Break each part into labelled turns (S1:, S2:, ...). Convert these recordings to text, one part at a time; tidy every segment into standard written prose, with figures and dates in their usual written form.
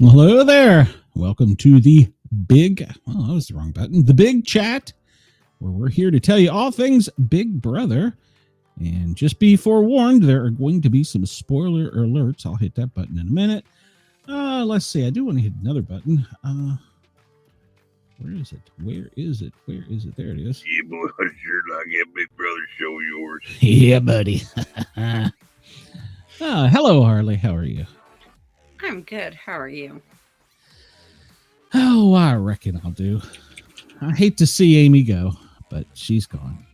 S1: Hello there. Welcome to the big, well, that was the wrong button, the big chat, where we're here to tell you all things Big Brother. And just be forewarned, there are going to be some spoiler alerts. I'll hit that button in a minute. Let's see. I do want to hit another button. Where is it? Where is it? Where is it? There it is.
S2: Yeah, boy, I sure like that Big Brother show of yours.
S1: Yeah, buddy. Hello, Harley. How are you?
S3: I'm good. How are you?
S1: Oh, I reckon I'll do. I hate to see Amy go, but she's gone.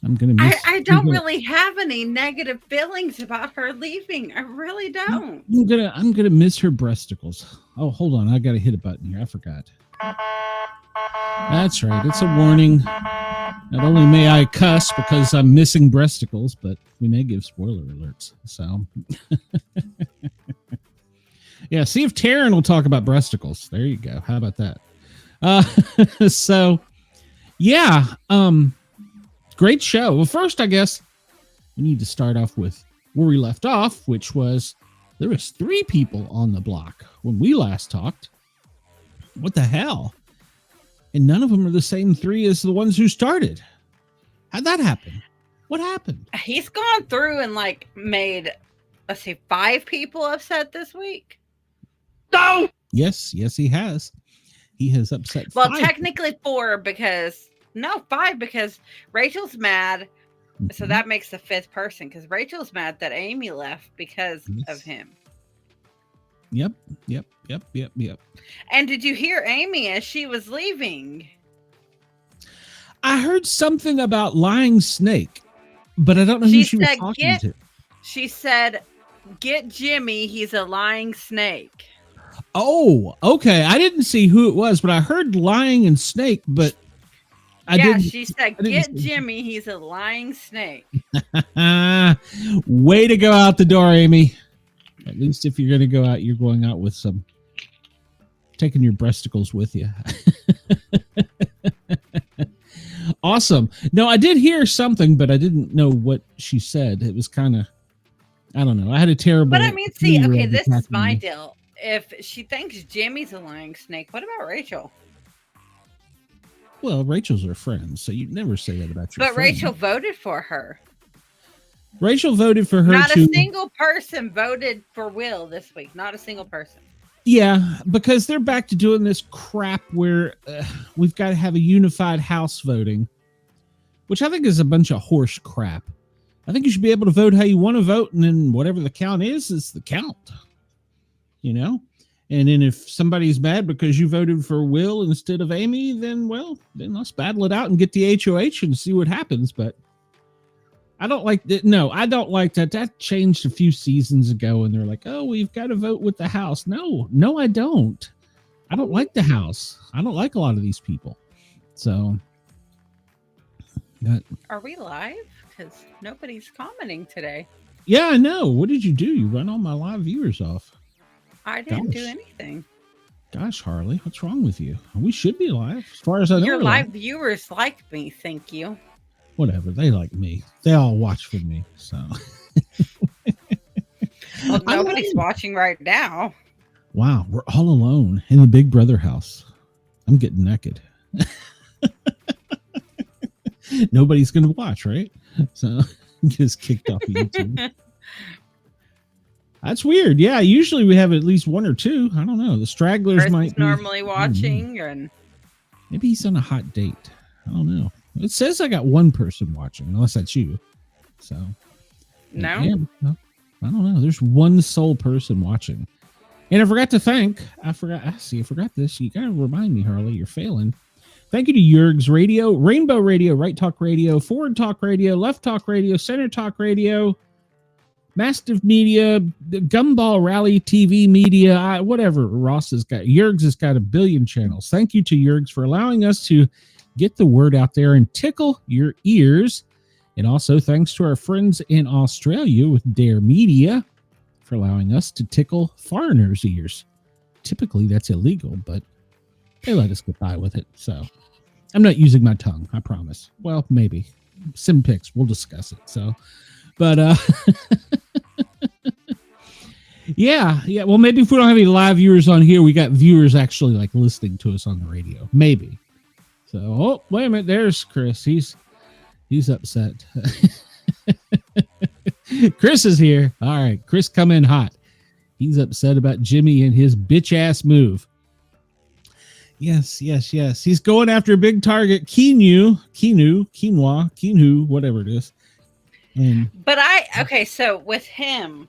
S1: I'm gonna miss.
S3: I don't really have any negative feelings about her leaving. I really don't.
S1: I'm gonna miss her breasticles. Oh, hold on. I gotta hit a button here. I forgot. That's right. It's a warning. Not only may I cuss because I'm missing breasticles, but we may give spoiler alerts. So, yeah. See if Taryn will talk about breasticles. There you go. How about that? So, yeah. Great show. Well, first, I guess we need to start off with where we left off, which was there was 3 people on the block when we last talked. What the hell? And none of them are the same 3 as the ones who started. How'd that happen? What happened?
S3: He's gone through and made, let's see, 5 people upset this week.
S2: No!
S1: Yes, he has. He has upset 5.
S3: Well, technically 4 because... No, 5 because Rachel's mad. Mm-hmm. So that makes the 5th person because Rachel's mad that Amy left because of him.
S1: Yep.
S3: And did you hear Amy as she was leaving?
S1: I heard something about lying snake, but I don't know who she was talking to.
S3: She said, "Get Jimmy, he's a lying snake."
S1: Oh, okay. I didn't see who it was, but I heard lying and snake, but
S3: she said, "Get Jimmy, he's a lying snake."
S1: Way to go out the door, Amy. At least if you're going to go out, you're going out with taking your breasticles with you. Awesome. No, I did hear something, but I didn't know what she said. It was kind of, I don't know. I had a terrible.
S3: But I mean, see, okay, this is my deal. If she thinks Jimmy's a lying snake, what about Rachel?
S1: Well, Rachel's her friend, so you'd never say that about your friend.
S3: But Rachel voted for her.
S1: Rachel voted for her.
S3: Not a single person voted for Will this week. Not a single person.
S1: Yeah, because they're back to doing this crap where we've got to have a unified house voting, which I think is a bunch of horse crap. I think you should be able to vote how you want to vote, and then whatever the count is the count. You know? And then if somebody's mad because you voted for Will instead of Amy, then let's battle it out and get the HOH and see what happens. But I don't like that. No, I don't like that. That changed a few seasons ago, and they're like, "Oh, we've got to vote with the House." No, I don't. I don't like the House. I don't like a lot of these people. So,
S3: are we live? Because nobody's commenting today.
S1: Yeah, I know. What did you do? You run all my live viewers off.
S3: I didn't do anything.
S1: Gosh, Harley, what's wrong with you? We should be live, as far as I know.
S3: Your live viewers like me, thank you.
S1: Whatever, they like me. They all watch for me, so.
S3: Well, nobody's watching right now.
S1: Wow, we're all alone in the Big Brother house. I'm getting naked. Nobody's going to watch, right? So just kicked off YouTube. That's weird. Yeah, usually we have at least one or two. I don't know. The stragglers
S3: Chris
S1: might
S3: is
S1: be
S3: normally watching, and
S1: maybe he's on a hot date. I don't know. It says I got one person watching, unless that's you. So
S3: no.
S1: yeah, no, I don't know. There's one sole person watching. And I forgot to thank. I forgot this. You gotta remind me, Harley. You're failing. Thank you to Yerg's Radio, Rainbow Radio, Right Talk Radio, Forward Talk Radio, Left Talk Radio, Center Talk Radio, Mastiff Media, Gumball Rally TV Media, whatever Ross has got. Yerg's has got a billion channels. Thank you to Yerg's for allowing us to get the word out there and tickle your ears. And also thanks to our friends in Australia with Dare Media for allowing us to tickle foreigners' ears. Typically that's illegal, but they let us get by with it. So I'm not using my tongue, I promise. Well, maybe. Sim pics, we'll discuss it. So, but yeah. Well, maybe if we don't have any live viewers on here, we got viewers actually like listening to us on the radio. Maybe. So, oh, wait a minute. There's Chris. He's upset. Chris is here. All right. Chris come in hot. He's upset about Jimmy and his bitch ass move. Yes. He's going after a big target. Keanu, whatever it is.
S3: But so with him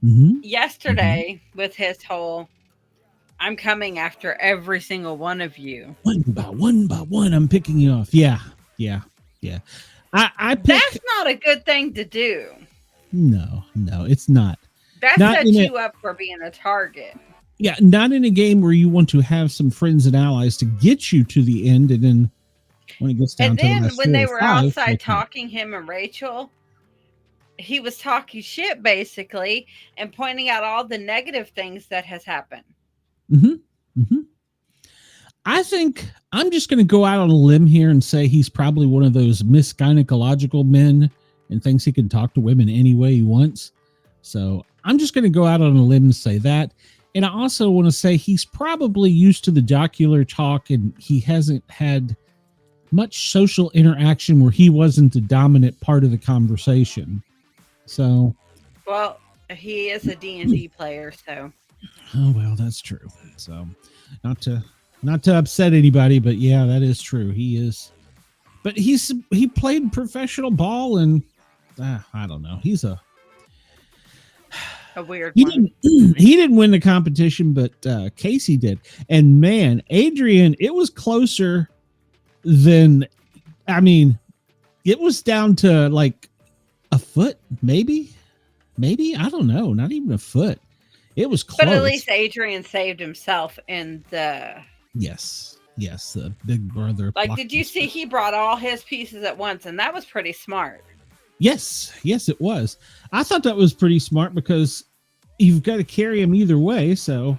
S3: yesterday with his whole, I'm coming after every single one of you.
S1: One by one, I'm picking you off. Yeah.
S3: That's not a good thing to do.
S1: No, it's not.
S3: That sets you up for being a target.
S1: Yeah, not in a game where you want to have some friends and allies to get you to the end, and then when it gets down to the last
S3: when they were outside talking, him and Rachel, he was talking shit basically and pointing out all the negative things that has happened.
S1: I think I'm just going to go out on a limb here and say he's probably one of those misgynecological men and thinks he can talk to women any way he wants. So I'm just going to go out on a limb and say that. And I also want to say he's probably used to the jocular talk and he hasn't had much social interaction where he wasn't the dominant part of the conversation. So,
S3: well, he is a D&D player, so.
S1: Oh, well, that's true. So not to upset anybody, but yeah, that is true. He is, but he played professional ball and I don't know. He's a
S3: weird one.
S1: He didn't win the competition, but Casey did. And man, Adrian, it was closer than, it was down to like a foot, maybe, I don't know, not even a foot. It was close. But
S3: at least Adrian saved himself in the...
S1: Yes, the Big Brother.
S3: Like, did you see he brought all his pieces at once, and that was pretty smart.
S1: Yes, it was. I thought that was pretty smart because you've got to carry them either way, so...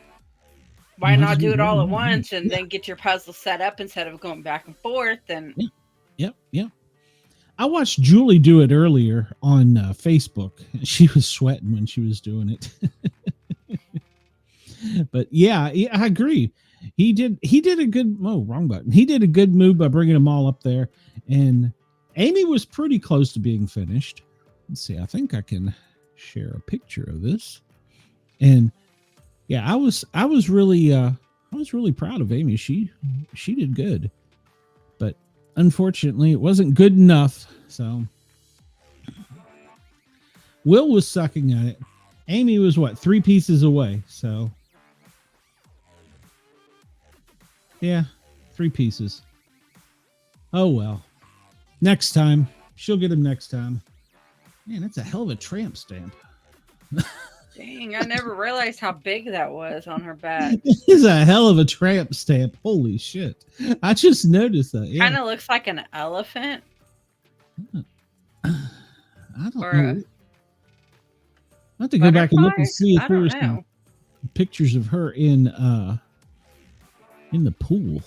S3: Why not do it all at once and then get your puzzle set up instead of going back and forth? And
S1: Yep. I watched Julie do it earlier on Facebook. She was sweating when she was doing it. But yeah, I agree. He did a good, wrong button. He did a good move by bringing them all up there. And Amy was pretty close to being finished. Let's see. I think I can share a picture of this. And yeah, I was really proud of Amy. She did good, but unfortunately it wasn't good enough. So Will was sucking at it. Amy was 3 pieces away. So yeah, 3 pieces. Oh, well, next time she'll get him next time. Man, that's a hell of a tramp stamp.
S3: Dang, I never realized how big that was on her back.
S1: It's a hell of a tramp stamp. Holy shit. I just noticed that. Yeah.
S3: Kind of looks like an elephant.
S1: I don't know. I have to go back and look and see if there's some pictures of her in the pool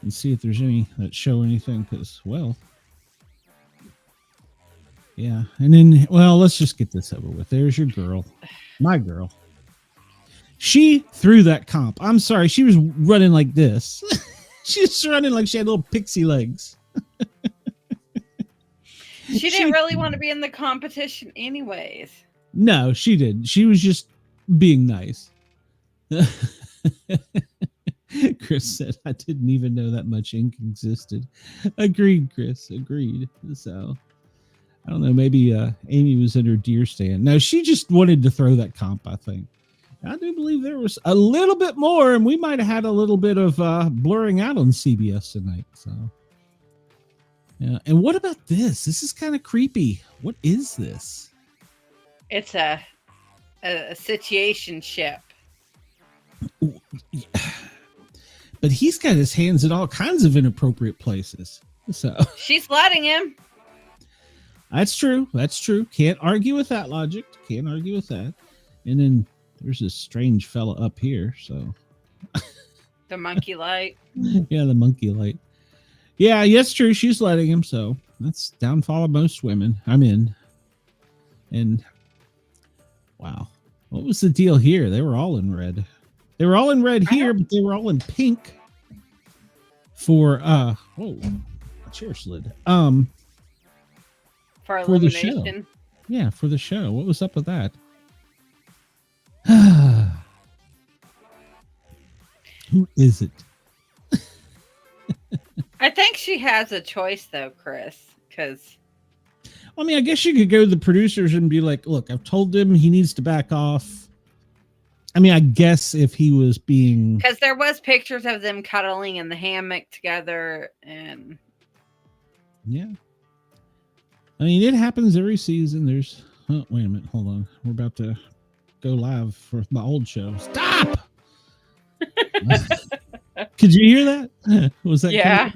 S1: and see if there's any that show anything, because, well, yeah. And then, well, let's just get this over with. There's your girl, my girl. She threw that comp. I'm sorry. She was running like this. She was running like she had little pixie legs.
S3: She didn't really want to be in the competition anyways.
S1: No, she didn't. She was just being nice. Chris said, I didn't even know that much ink existed. Agreed, Chris. Agreed. So, I don't know. Maybe Amy was in her deer stand. No, she just wanted to throw that comp, I think. I do believe there was a little bit more, and we might have had a little bit of blurring out on CBS tonight. So, yeah. And what about this? This is kind of creepy. What is this?
S3: It's a situation ship.
S1: But he's got his hands in all kinds of inappropriate places. So
S3: she's letting him.
S1: That's true. That's true. Can't argue with that logic. Can't argue with that. And then there's this strange fella up here. So
S3: the monkey light.
S1: Yeah, the monkey light. Yeah, yes, true. She's letting him. So that's downfall of most women. I'm in. And wow, what was the deal here? They were all in red. They were all in red here, but they were all in pink for whoa, chair slid.
S3: For
S1: the show.
S3: elimination.
S1: Yeah, for the show. What was up with that? Who is it?
S3: I think she has a choice though, Chris, because
S1: I mean, I guess you could go to the producers and be like, look, I've told him he needs to back off. I mean, I guess if he was being...
S3: Because there was pictures of them cuddling in the hammock together, and...
S1: Yeah. I mean, it happens every season. There's... Oh, wait a minute. Hold on. We're about to go live for my old show. Stop! Could you hear that? Was that...
S3: Yeah.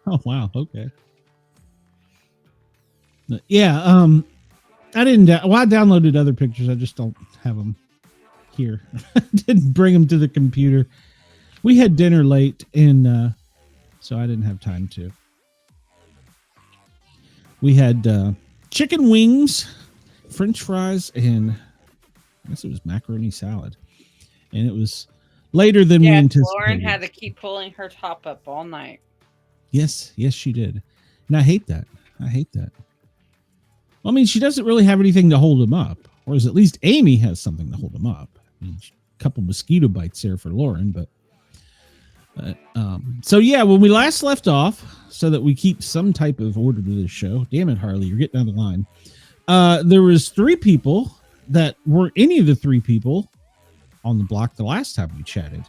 S1: Oh, wow. Okay. Yeah, I didn't... Well, I downloaded other pictures. I just don't have them here. Didn't bring them to the computer. We had dinner late, and so I didn't have time to. We had chicken wings, French fries, and I guess it was macaroni salad. And it was later than we anticipated.
S3: Lauren had to keep pulling her top up all night.
S1: Yes, she did. And I hate that. I hate that. Well, I mean, she doesn't really have anything to hold him up. Or at least Amy has something to hold him up. I mean, a couple mosquito bites there for Lauren, but so yeah, when we last left off, so that we keep some type of order to this show. Damn it, Harley, you're getting down the line. There was 3 people that weren't any of the 3 people on the block the last time we chatted.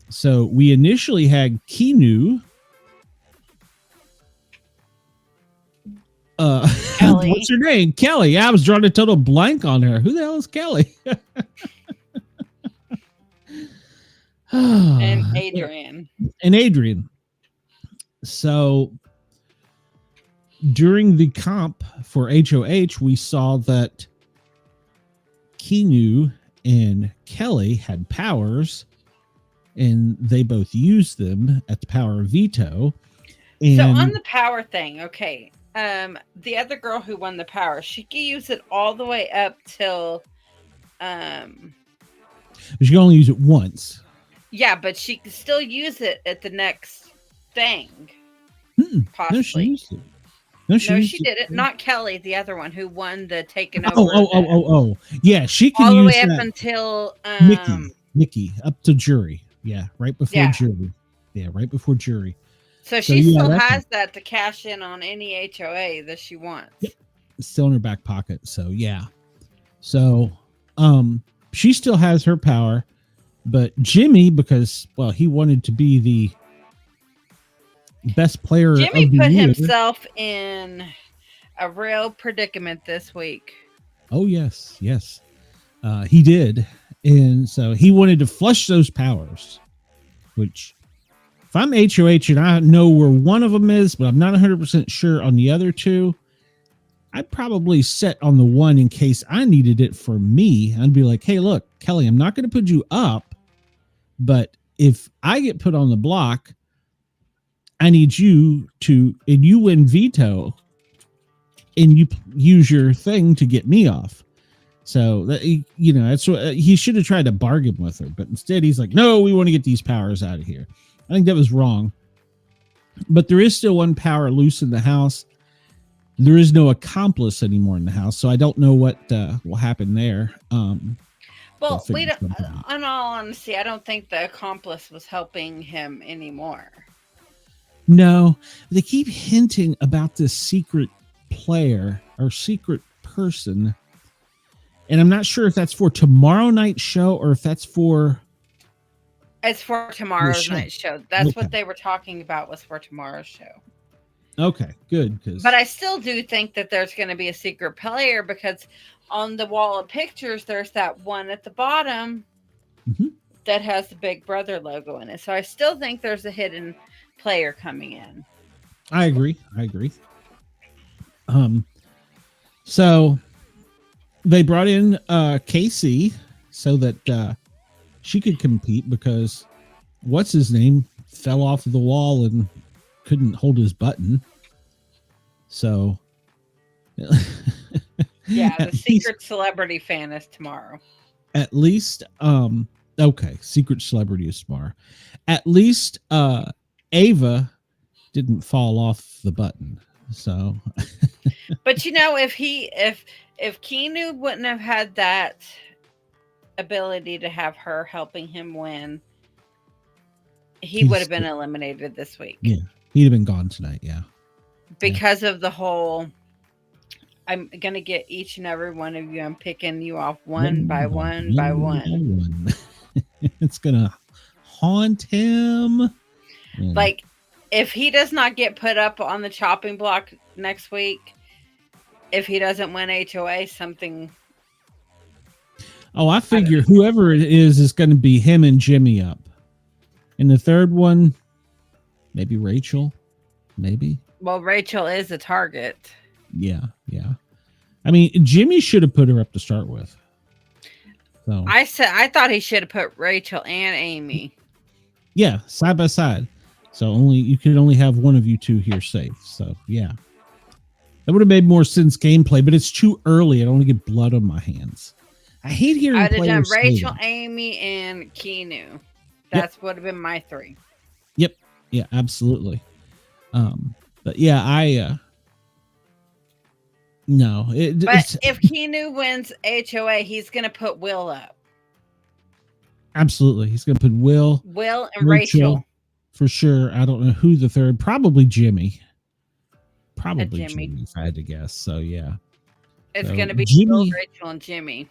S1: So we initially had Keanu.
S3: Kelley.
S1: What's her name? Kelley. I was drawing a total blank on her. Who the hell is Kelley?
S3: And Adrian.
S1: And Adrian. So during the comp for HOH, we saw that Keanu and Kelley had powers, and they both used them at the power of veto. And
S3: So on the power thing, okay. The other girl who won the power, she can use it all the way up till
S1: she can only use it once.
S3: yeah, but she can still use it at the next thing. Possibly.
S1: No, she used it.
S3: No, she did it. Not Kelley, the other one who won the taking over.
S1: Oh. Yeah, she can
S3: all the
S1: use
S3: way up
S1: that.
S3: until
S1: Mickey, up to jury. Yeah, right before jury. Yeah, right before jury.
S3: So she still has that to cash in on any HOA that she wants.
S1: Yep. It's still in her back pocket. So yeah. So she still has her power, but Jimmy, because he wanted to be the best player.
S3: Jimmy
S1: of the
S3: put
S1: year.
S3: himself in a real predicament this week.
S1: Oh yes, he did, and so he wanted to flush those powers. Which, if I'm HOH and I know where one of them is, but I'm not 100% sure on the other 2, I'd probably set on the one in case I needed it for me. I'd be like, hey, look, Kelley, I'm not going to put you up, but if I get put on the block, I need you to, and you win veto, and you use your thing to get me off. So that, that's what he should have tried to bargain with her, but instead he's like, no, we want to get these powers out of here. I think that was wrong, but there is still one power loose in the house. There is no accomplice anymore in the house, so I don't know what will happen there.
S3: Well, we don't. In all honesty, I don't think the accomplice was helping him anymore.
S1: No, they keep hinting about this secret player or secret person, and I'm not sure if that's for tomorrow night's show or if that's for.
S3: It's for tomorrow's night show. That's what they were talking about, was for tomorrow's show.
S1: Okay, good.
S3: But I still do think that there's going to be a secret player, because on the wall of pictures, there's that one at the bottom that has the Big Brother logo in it. So I still think there's a hidden player coming in.
S1: I agree. So they brought in Casey so that she could compete, because what's his name fell off the wall and couldn't hold his button. So
S3: yeah, the secret celebrity fan is tomorrow.
S1: At least okay, secret celebrity is tomorrow. At least Ava didn't fall off the button. So
S3: but you know, if Keanu wouldn't have had that ability to have her helping him win, he would have been eliminated this week.
S1: Yeah, he'd have been gone tonight. Yeah,
S3: because of the whole, I'm gonna get each and every one of you. I'm picking you off one by one.
S1: It's gonna haunt him. Yeah.
S3: Like, if he does not get put up on the chopping block next week, if he doesn't win HOA, something.
S1: Oh, I figure whoever it is going to be him and Jimmy up. And the third one, maybe Rachel. Maybe.
S3: Well, Rachel is a target.
S1: Yeah. I mean, Jimmy should have put her up to start with. So
S3: I thought he should have put Rachel and Amy.
S1: Yeah, side by side. So you could only have one of you two here safe. So yeah, that would have made more sense gameplay. But it's too early. I don't want to get blood on my hands. I hate hearing.
S3: I'd have done Rachel, Amy, and Keanu. That's would have been my three.
S1: Yep. Yeah, absolutely. But yeah, no.
S3: But if Keanu wins HOA, he's going to put Will up.
S1: Absolutely. He's going to put Will
S3: and Rachel.
S1: For sure. I don't know who the third. Probably Jimmy. Probably Jimmy, if I had to guess. So yeah.
S3: It's going to be Will, Rachel, and Jimmy.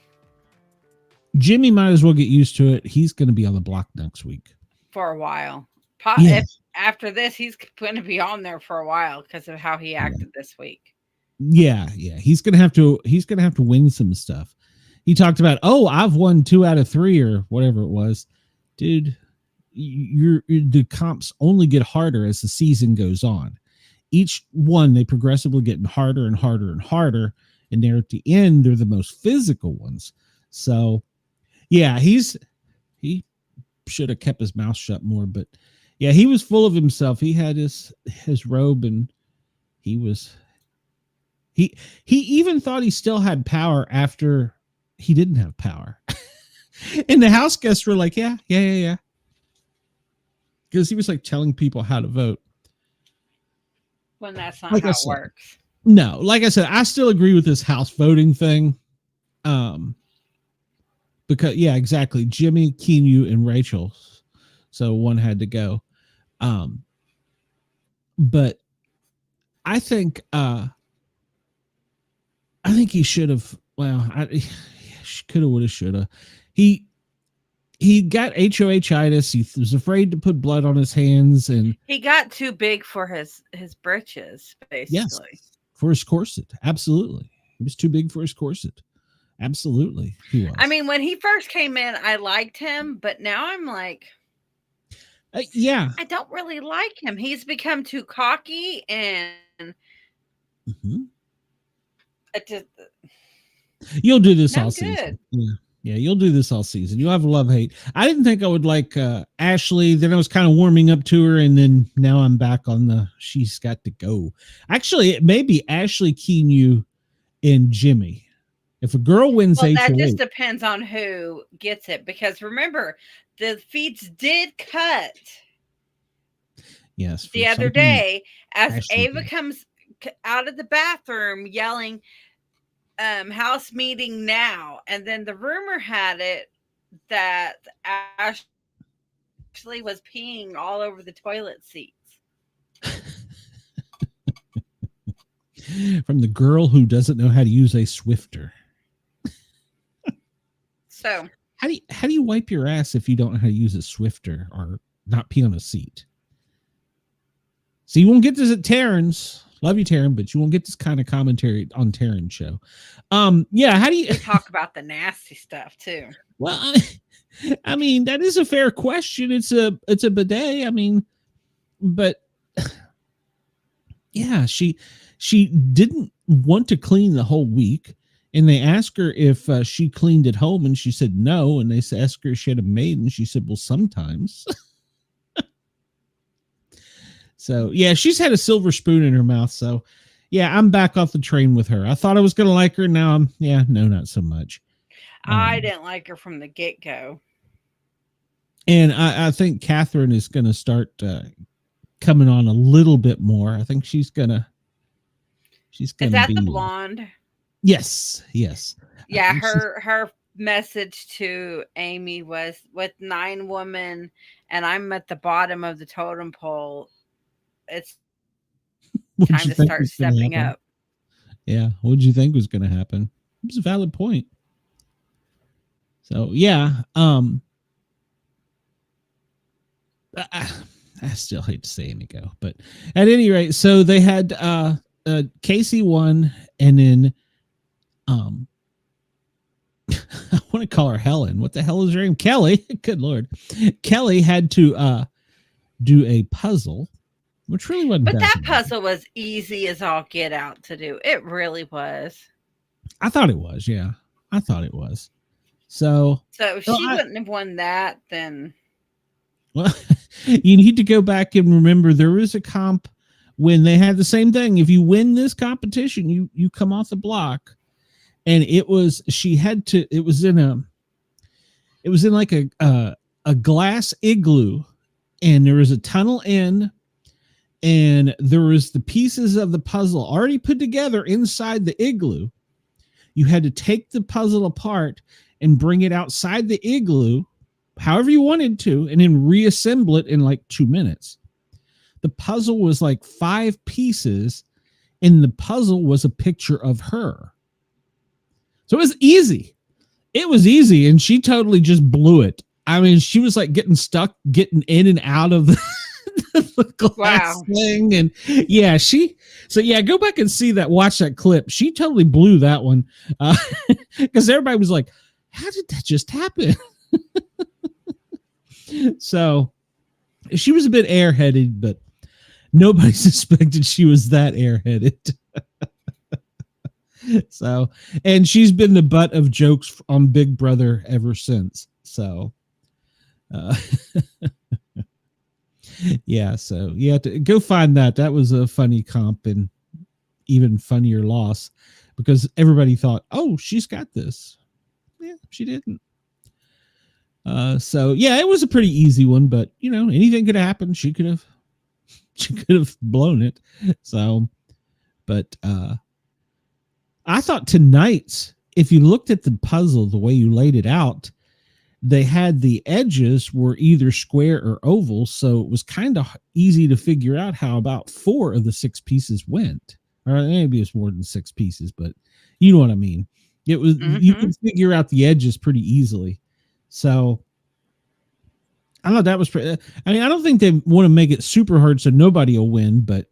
S1: Jimmy might as well get used to it. He's going to be on the block next week.
S3: For a while. If after this, he's going to be on there for a while because of how he acted this week. Yeah.
S1: He's going to have to win some stuff. He talked about, I've won 2 out of 3 or whatever it was. Dude, the comps only get harder as the season goes on. Each one, they progressively getting harder and harder and harder. And they're at the end, they're the most physical ones. So yeah, he should have kept his mouth shut more, but yeah, he was full of himself. He had his robe, and he even thought he still had power after he didn't have power. And the house guests were like, yeah. Because he was like telling people how to vote.
S3: When that's not how it works.
S1: No, like I said, I still agree with this house voting thing. Because yeah, exactly. Jimmy, Keanu, and Rachel. So one had to go. But I think he should have. Well, coulda, woulda, shoulda. He got HOH-itis. He was afraid to put blood on his hands, and
S3: he got too big for his britches. Basically,
S1: yes, for his corset. Absolutely, he was too big for his corset. Absolutely, he was.
S3: I mean, when he first came in, I liked him, but now I'm like,
S1: yeah,
S3: I don't really like him. He's become too cocky, and it just.
S1: You'll do this all season. Yeah, you'll do this all season. You'll have love-hate. I didn't think I would like Ashley. Then I was kind of warming up to her, and then now I'm back on the she's got to go. Actually, it may be Ashley, Keanu, and Jimmy. If a girl wins HOA,
S3: that just depends on who gets it. Because remember, the feeds did cut.
S1: Yes.
S3: The other day, as Ava comes out of the bathroom yelling, house meeting now. And then the rumor had it that Ashley was peeing all over the toilet seats.
S1: From the girl who doesn't know how to use a Swifter.
S3: So
S1: how do you wipe your ass if you don't know how to use a Swifter or not pee on a seat? So you won't get this at Taryn's. Love you, Taryn, but you won't get this kind of commentary on Taryn's show. Yeah, how do you
S3: talk about the nasty stuff too?
S1: Well, I mean, that is a fair question. It's a bidet. I mean, but yeah, she didn't want to clean the whole week. And they asked her if she cleaned at home, and she said no. And they asked her if she had a maid, and she said, well, sometimes. So, yeah, she's had a silver spoon in her mouth. So, yeah, I'm back off the train with her. I thought I was going to like her. Now no, not so much.
S3: I didn't like her from the get-go.
S1: And I think Catherine is going to start coming on a little bit more. I think she's going to Is that
S3: the blonde?
S1: Yes.
S3: Yeah, her message to Amy was, with 9 women and I'm at the bottom of the totem pole, it's time to start stepping up.
S1: Yeah. What did you think was going to happen? It was a valid point. So, yeah. I still hate to say Amy go, but at any rate, so they had Casey won, and then I want to call her Helen. What the hell is her name? Kelley. Good Lord. Kelley had to do a puzzle, which really wasn't
S3: But
S1: that
S3: puzzle was easy as all get out to do. It really was.
S1: I thought it was, yeah. I thought it was. So
S3: if she wouldn't have won that, then...
S1: Well, you need to go back and remember there was a comp when they had the same thing. If you win this competition, you come off the block. And it was in like a glass igloo, and there was a tunnel in, and there was the pieces of the puzzle already put together inside the igloo. You had to take the puzzle apart and bring it outside the igloo, however you wanted to, and then reassemble it in like 2 minutes. The puzzle was like 5 pieces, and the puzzle was a picture of her. So it was easy. It was easy, and she totally just blew it. I mean, she was like getting stuck, getting in and out of the glass thing. And yeah, go back and see that, watch that clip. She totally blew that one. Because everybody was like, how did that just happen? So she was a bit airheaded, but nobody suspected she was that airheaded. So, and she's been the butt of jokes on Big Brother ever since. So, yeah, so you have to go find that. That was a funny comp and even funnier loss, because everybody thought, oh, she's got this. Yeah, she didn't. So yeah, it was a pretty easy one, but you know, anything could happen. She could have blown it. So, but, I thought tonight's, if you looked at the puzzle, the way you laid it out, they had the edges were either square or oval. So it was kind of easy to figure out how about 4 of the 6 pieces went. Or maybe it's more than 6 pieces, but you know what I mean? It was, you could figure out the edges pretty easily. So I thought that was pretty, I mean, I don't think they want to make it super hard so nobody will win, but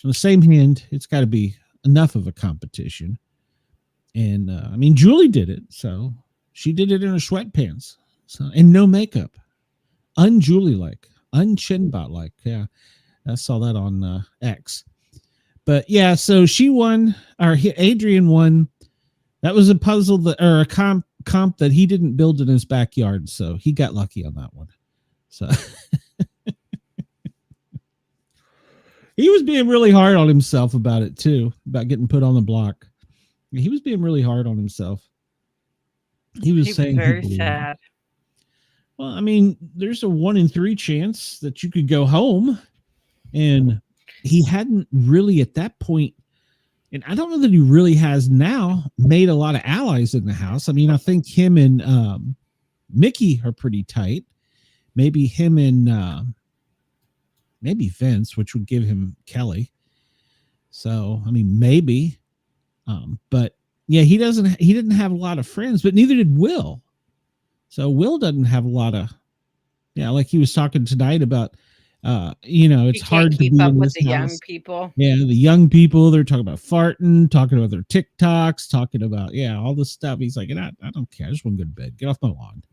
S1: on the same hand, it's got to be enough of a competition. And I mean, Julie did it, so she did it in her sweatpants, so, and no makeup, un-Julie like, un-Chinbot like. Yeah, I saw that on X. But yeah, so she won, or Adrian won. That was a puzzle that, or a comp that he didn't build in his backyard, so he got lucky on that one. So he was being really hard on himself about it too, about getting put on the block. He was being really hard on himself. He was saying
S3: very sad.
S1: Well, I mean, there's a 1 in 3 chance that you could go home, and he hadn't really at that point, and I don't know that he really has now, made a lot of allies in the house. I mean, I think him and Mickey are pretty tight. Maybe him and maybe Vince, which would give him Kelley. So, I mean, maybe. But yeah, he didn't have a lot of friends, but neither did Will. So Will doesn't have a lot of, like he was talking tonight about, it's hard to
S3: keep up with the
S1: house.
S3: young people.
S1: Yeah, the young people, they're talking about farting, talking about their TikToks, talking about, all this stuff. He's like, I don't care. I just want to go to bed. Get off my lawn.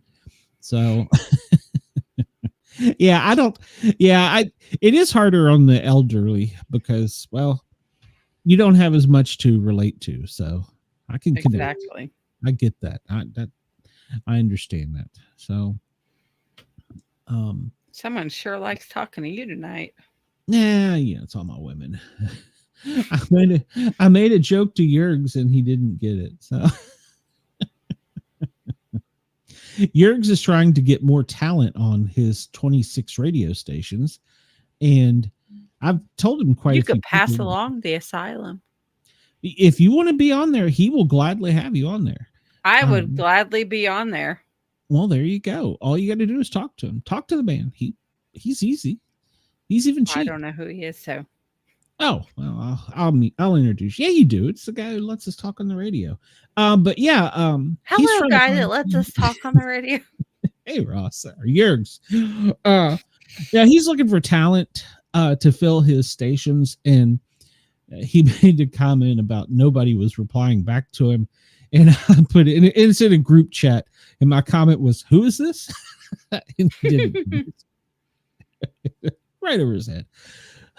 S1: So, it is harder on the elderly because, well, you don't have as much to relate to. So I can connect.
S3: Exactly.
S1: I get that. I understand that. So,
S3: someone sure likes talking to you tonight.
S1: Yeah, it's all my women. I made a joke to Yergs and he didn't get it. So Yergs is trying to get more talent on his 26 radio stations, and I've told him
S3: you could pass along the asylum.
S1: If you want to be on there, he will gladly have you on there.
S3: I would gladly be on there.
S1: Well, there you go. All you got to do is talk to him. Talk to the man. He's easy. He's even cheap.
S3: I don't know who he is, so.
S1: Oh, well, I'll introduce you. Yeah, you do. It's the guy who lets us talk on the radio. But yeah,
S3: hello, guy that lets us talk on the radio.
S1: Hey, Ross, or Yergs. Yeah, he's looking for talent to fill his stations, and he made a comment about nobody was replying back to him, and I put it in. It's in a group chat, and my comment was, "Who is this?" And he didn't. Right over his head.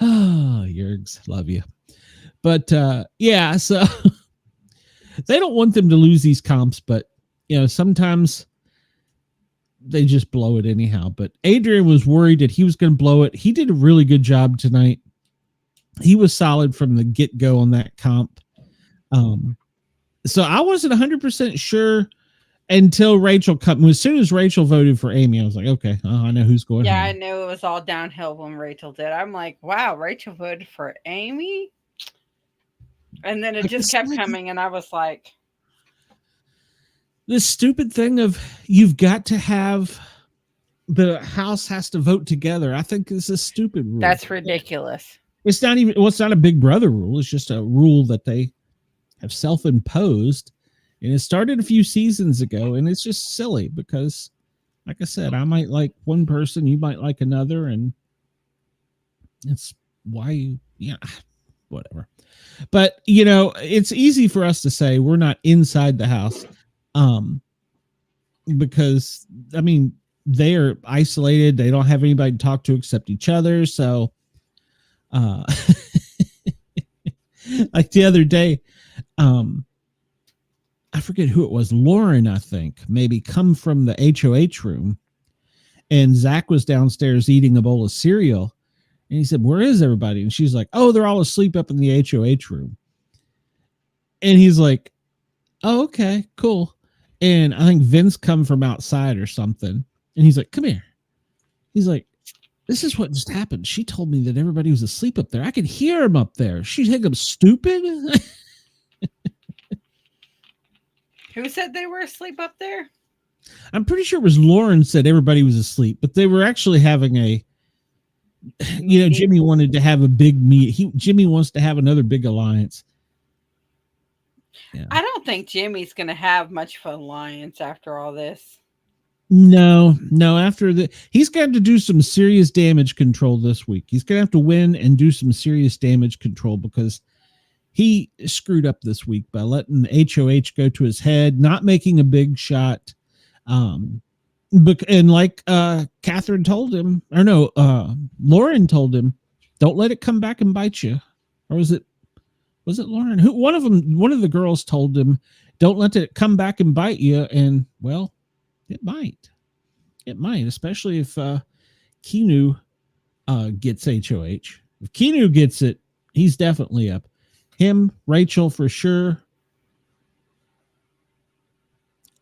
S1: Oh, Yergs, love you. But yeah, so they don't want them to lose these comps, but sometimes they just blow it anyhow. But Adrian was worried that he was going to blow it. He did a really good job tonight. He was solid from the get-go on that comp. So I wasn't 100% sure until Rachel cut. As soon as Rachel voted for Amy, I was like, okay, I know who's going.
S3: Yeah, home. I knew it was all downhill when Rachel did. I'm like, wow, Rachel voted for Amy? And then it just kept coming, and I was like,
S1: this stupid thing of you've got to have the house has to vote together. I think this is a stupid rule.
S3: That's ridiculous.
S1: It's not even, it's not a Big Brother rule. It's just a rule that they have self-imposed. And it started a few seasons ago, and it's just silly because, like I said, I might like one person, you might like another, and it's why whatever. But, it's easy for us to say we're not inside the house because, I mean, they are isolated. They don't have anybody to talk to except each other. So, like the other day, I forget who it was, Lauren, I think, maybe come from the HOH room, and Zach was downstairs eating a bowl of cereal, and he said, "Where is everybody?" And she's like, "Oh, they're all asleep up in the HOH room." And he's like, "Oh, okay, cool." And I think Vince come from outside or something, and he's like, "Come here." He's like, "This is what just happened. She told me that everybody was asleep up there. I could hear him up there. She think I'm stupid?"
S3: Who said they were asleep up there?
S1: I'm pretty sure it was Lauren said everybody was asleep, but they were actually having a, Jimmy wanted to have a big meet. Jimmy wants to have another big alliance. Yeah.
S3: I don't think Jimmy's going to have much of an alliance after all this.
S1: No. He's got to do some serious damage control this week. He's going to have to win and do some serious damage control because he screwed up this week by letting HOH go to his head, not making a big shot. And like Catherine told him, or no, Lauren told him, don't let it come back and bite you. Or was it Lauren? One of the girls told him, don't let it come back and bite you. And well, it might, especially if Keanu gets HOH. If Keanu gets it, he's definitely up. Him, Rachel for sure.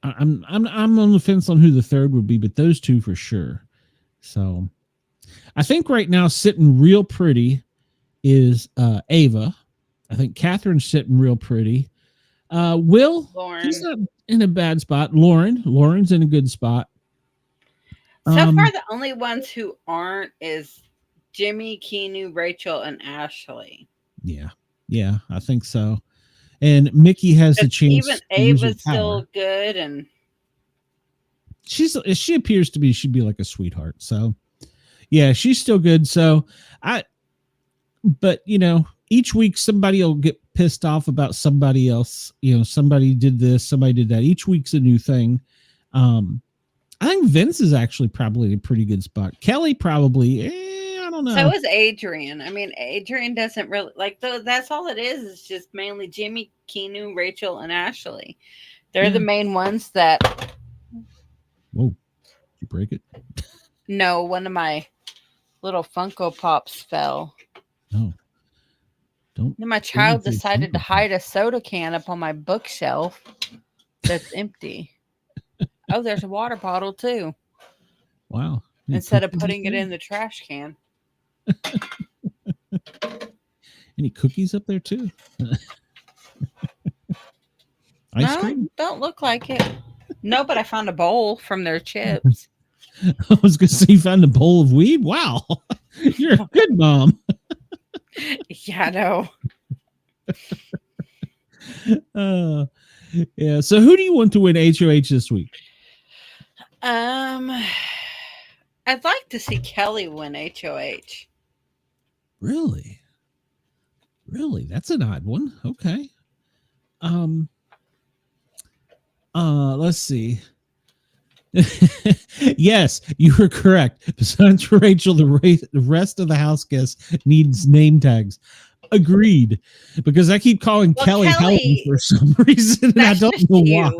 S1: I'm on the fence on who the third would be, but those two for sure. So I think right now sitting real pretty is Ava. I think Catherine's sitting real pretty. Will, he's
S3: Lauren.
S1: not in a bad spot. Lauren's in a good spot.
S3: So far, the only ones who aren't is Jimmy, Keanu, Rachel, and Ashley.
S1: Yeah, I think so. And Mickey has a chance.
S3: Even
S1: to use her
S3: Ava's
S1: power.
S3: still good, and
S1: she appears to be. She'd be like a sweetheart. So, yeah, she's still good. So but each week somebody will get pissed off about somebody else. Somebody did this, somebody did that. Each week's a new thing. I think Vince is actually probably a pretty good spot. Kelley probably, I don't know.
S3: So is Adrian. I mean, Adrian doesn't really that's all it is. It's just mainly Jimmy, Keanu, Rachel, and Ashley. They're the main ones that.
S1: Whoa! Did you break it?
S3: No, one of my little Funko Pops fell.
S1: No. Don't.
S3: Then my child decided to hide a soda can up on my bookshelf that's empty. Oh, there's a water bottle too.
S1: Wow.
S3: Instead of putting it in the trash can.
S1: Any cookies up there too? Ice cream?
S3: Don't look like it. No, but I found a bowl from their chips.
S1: I was going to say you found a bowl of weed? Wow. You're a good mom.
S3: Yeah, I
S1: know. Yeah. So who do you want to win HOH this week?
S3: I'd like to see Kelley win HOH.
S1: Really? That's an odd one. Okay. Let's see. Yes, you were correct. Besides Rachel, the rest of the house guests needs name tags. Agreed. Because I keep calling Kelley Helen for some reason, and I don't know why.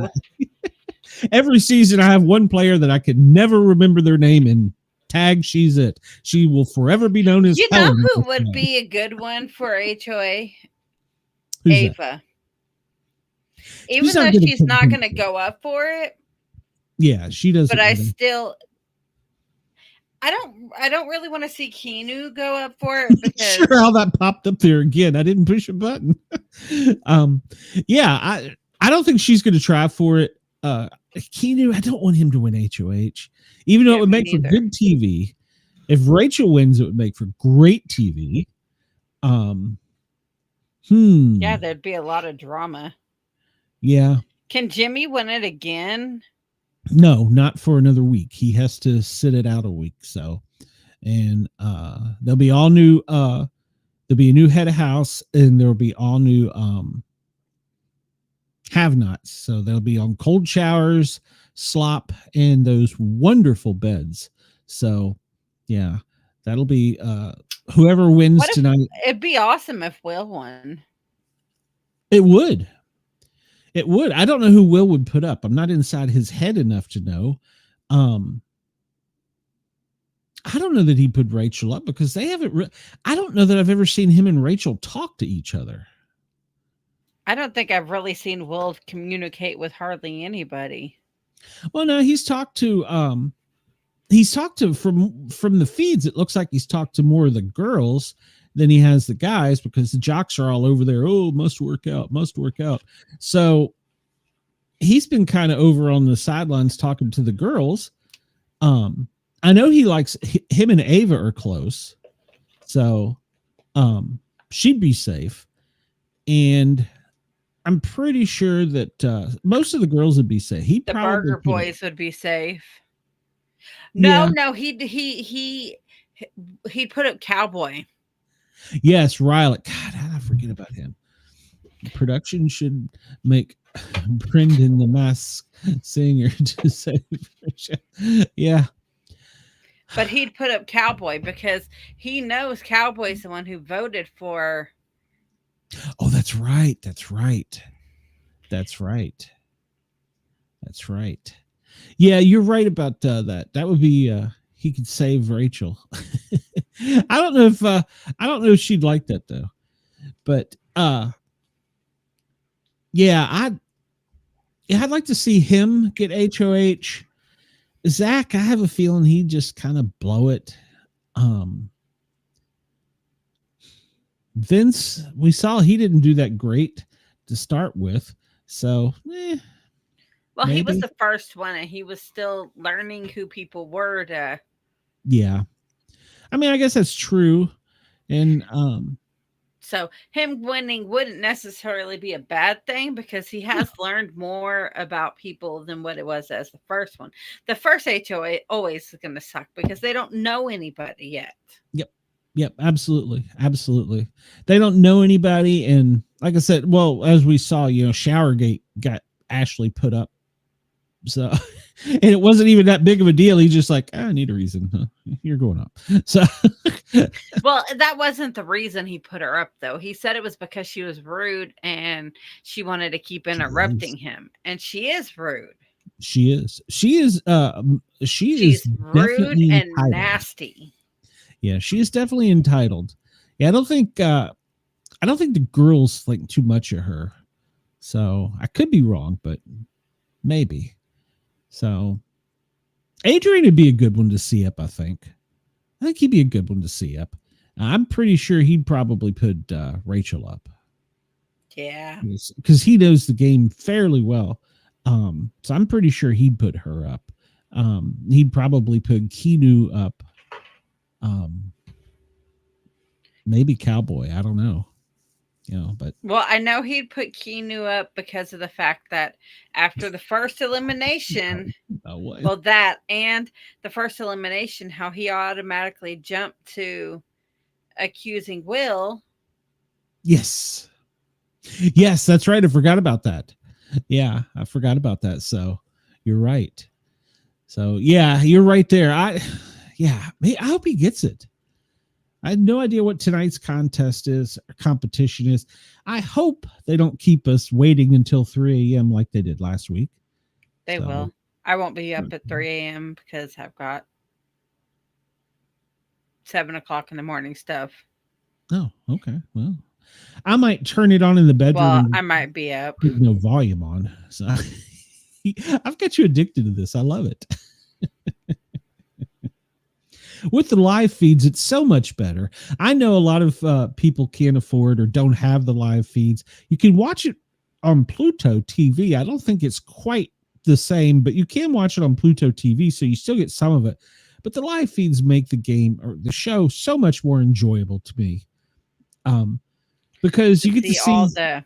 S1: Every season, I have one player that I can never remember their name, and tag, she's it. She will forever be known as Helen.
S3: You know who would be a good one for HOA?
S1: Who's
S3: Ava.
S1: That?
S3: Even though she's not going to go up for it.
S1: Yeah, she doesn't.
S3: But I don't really want to see Keanu go up for it because
S1: sure how that popped up there again. I didn't push a button. Yeah, I don't think she's going to try for it. Keanu, I don't want him to win HOH, even though it would make for good TV. If Rachel wins, it would make for great TV.
S3: Yeah, there'd be a lot of drama.
S1: Yeah.
S3: Can Jimmy win it again?
S1: No, not for another week. He has to sit it out a week. So, and there'll be all new. There'll be a new head of house, and there'll be all new have-nots. So they'll be on cold showers, slop, and those wonderful beds. So, yeah, that'll be whoever wins tonight.
S3: It'd be awesome if Will won.
S1: It would. It would. I don't know who Will would put up. I'm not inside his head enough to know. I don't know that he put Rachel up because they haven't. I don't know that I've ever seen him and Rachel talk to each other.
S3: I don't think I've really seen Will communicate with hardly anybody.
S1: Well, no, he's talked to from the feeds. It looks like he's talked to more of the girls than he has the guys because the jocks are all over there. Oh, must work out. So he's been kind of over on the sidelines talking to the girls. I know he likes him and Ava are close. So she'd be safe. And I'm pretty sure that most of the girls would be safe.
S3: The Burger Boys would be safe. No, he'd put up Cowboy.
S1: Yes, Riley. God, how did I forget about him? Production should make Brendan the Mask Singer to save. Yeah.
S3: But he'd put up Cowboy because he knows Cowboy's the one who voted for.
S1: Oh, that's right. Yeah, you're right about that. That would be he could save Rachel. I don't know if she'd like that though. But yeah, I'd like to see him get HOH. Zach, I have a feeling he'd just kind of blow it. Vince, we saw he didn't do that great to start with. So,
S3: Well, he was
S1: maybe.
S3: the first one, and he was still learning who people were to.
S1: Yeah. I mean, I guess that's true. And
S3: So him winning wouldn't necessarily be a bad thing because he has learned more about people than what it was as the first one. The first HOA always is going to suck because they don't know anybody yet.
S1: Yep, absolutely. Absolutely. They don't know anybody. And like I said, well, as we saw, Showergate got Ashley put up. So, and it wasn't even that big of a deal. He's just like, I need a reason. Huh? You're going up. So,
S3: well, that wasn't the reason he put her up, though. He said it was because she was rude and she wanted to keep interrupting him. And she is rude.
S1: She is. She's
S3: She's rude and
S1: entitled.
S3: Nasty.
S1: Yeah, she is definitely entitled. Yeah, I don't think the girls think too much of her. So I could be wrong, but maybe. So Adrian would be a good one to see up, I think. I think he'd be a good one to see up. I'm pretty sure he'd probably put Rachel up.
S3: Yeah.
S1: Because he knows the game fairly well. So I'm pretty sure he'd put her up. He'd probably put Keanu up. Maybe Cowboy. I don't know. But
S3: well, I know he'd put Keanu up because of the fact that after the first elimination, well, that and the first elimination, how he automatically jumped to accusing Will.
S1: Yes, that's right. I forgot about that. Yeah, I forgot about that. So you're right. So yeah, you're right there. I hope he gets it. I had no idea what tonight's contest is or competition is. I hope they don't keep us waiting until 3 a.m. like they did last week.
S3: They will. I won't be up at 3 a.m. because I've got 7 o'clock in the morning stuff.
S1: Oh, okay. Well, I might turn it on in the bedroom.
S3: Well, I might be up.
S1: With no volume on. So I've got you addicted to this. I love it. With the live feeds, it's so much better. I know a lot of people can't afford or don't have the live feeds. You can watch it on Pluto TV. I don't think it's quite the same, but you can watch it on Pluto TV, so you still get some of it. But the live feeds make the game or the show so much more enjoyable to me. Because you get to see
S3: all the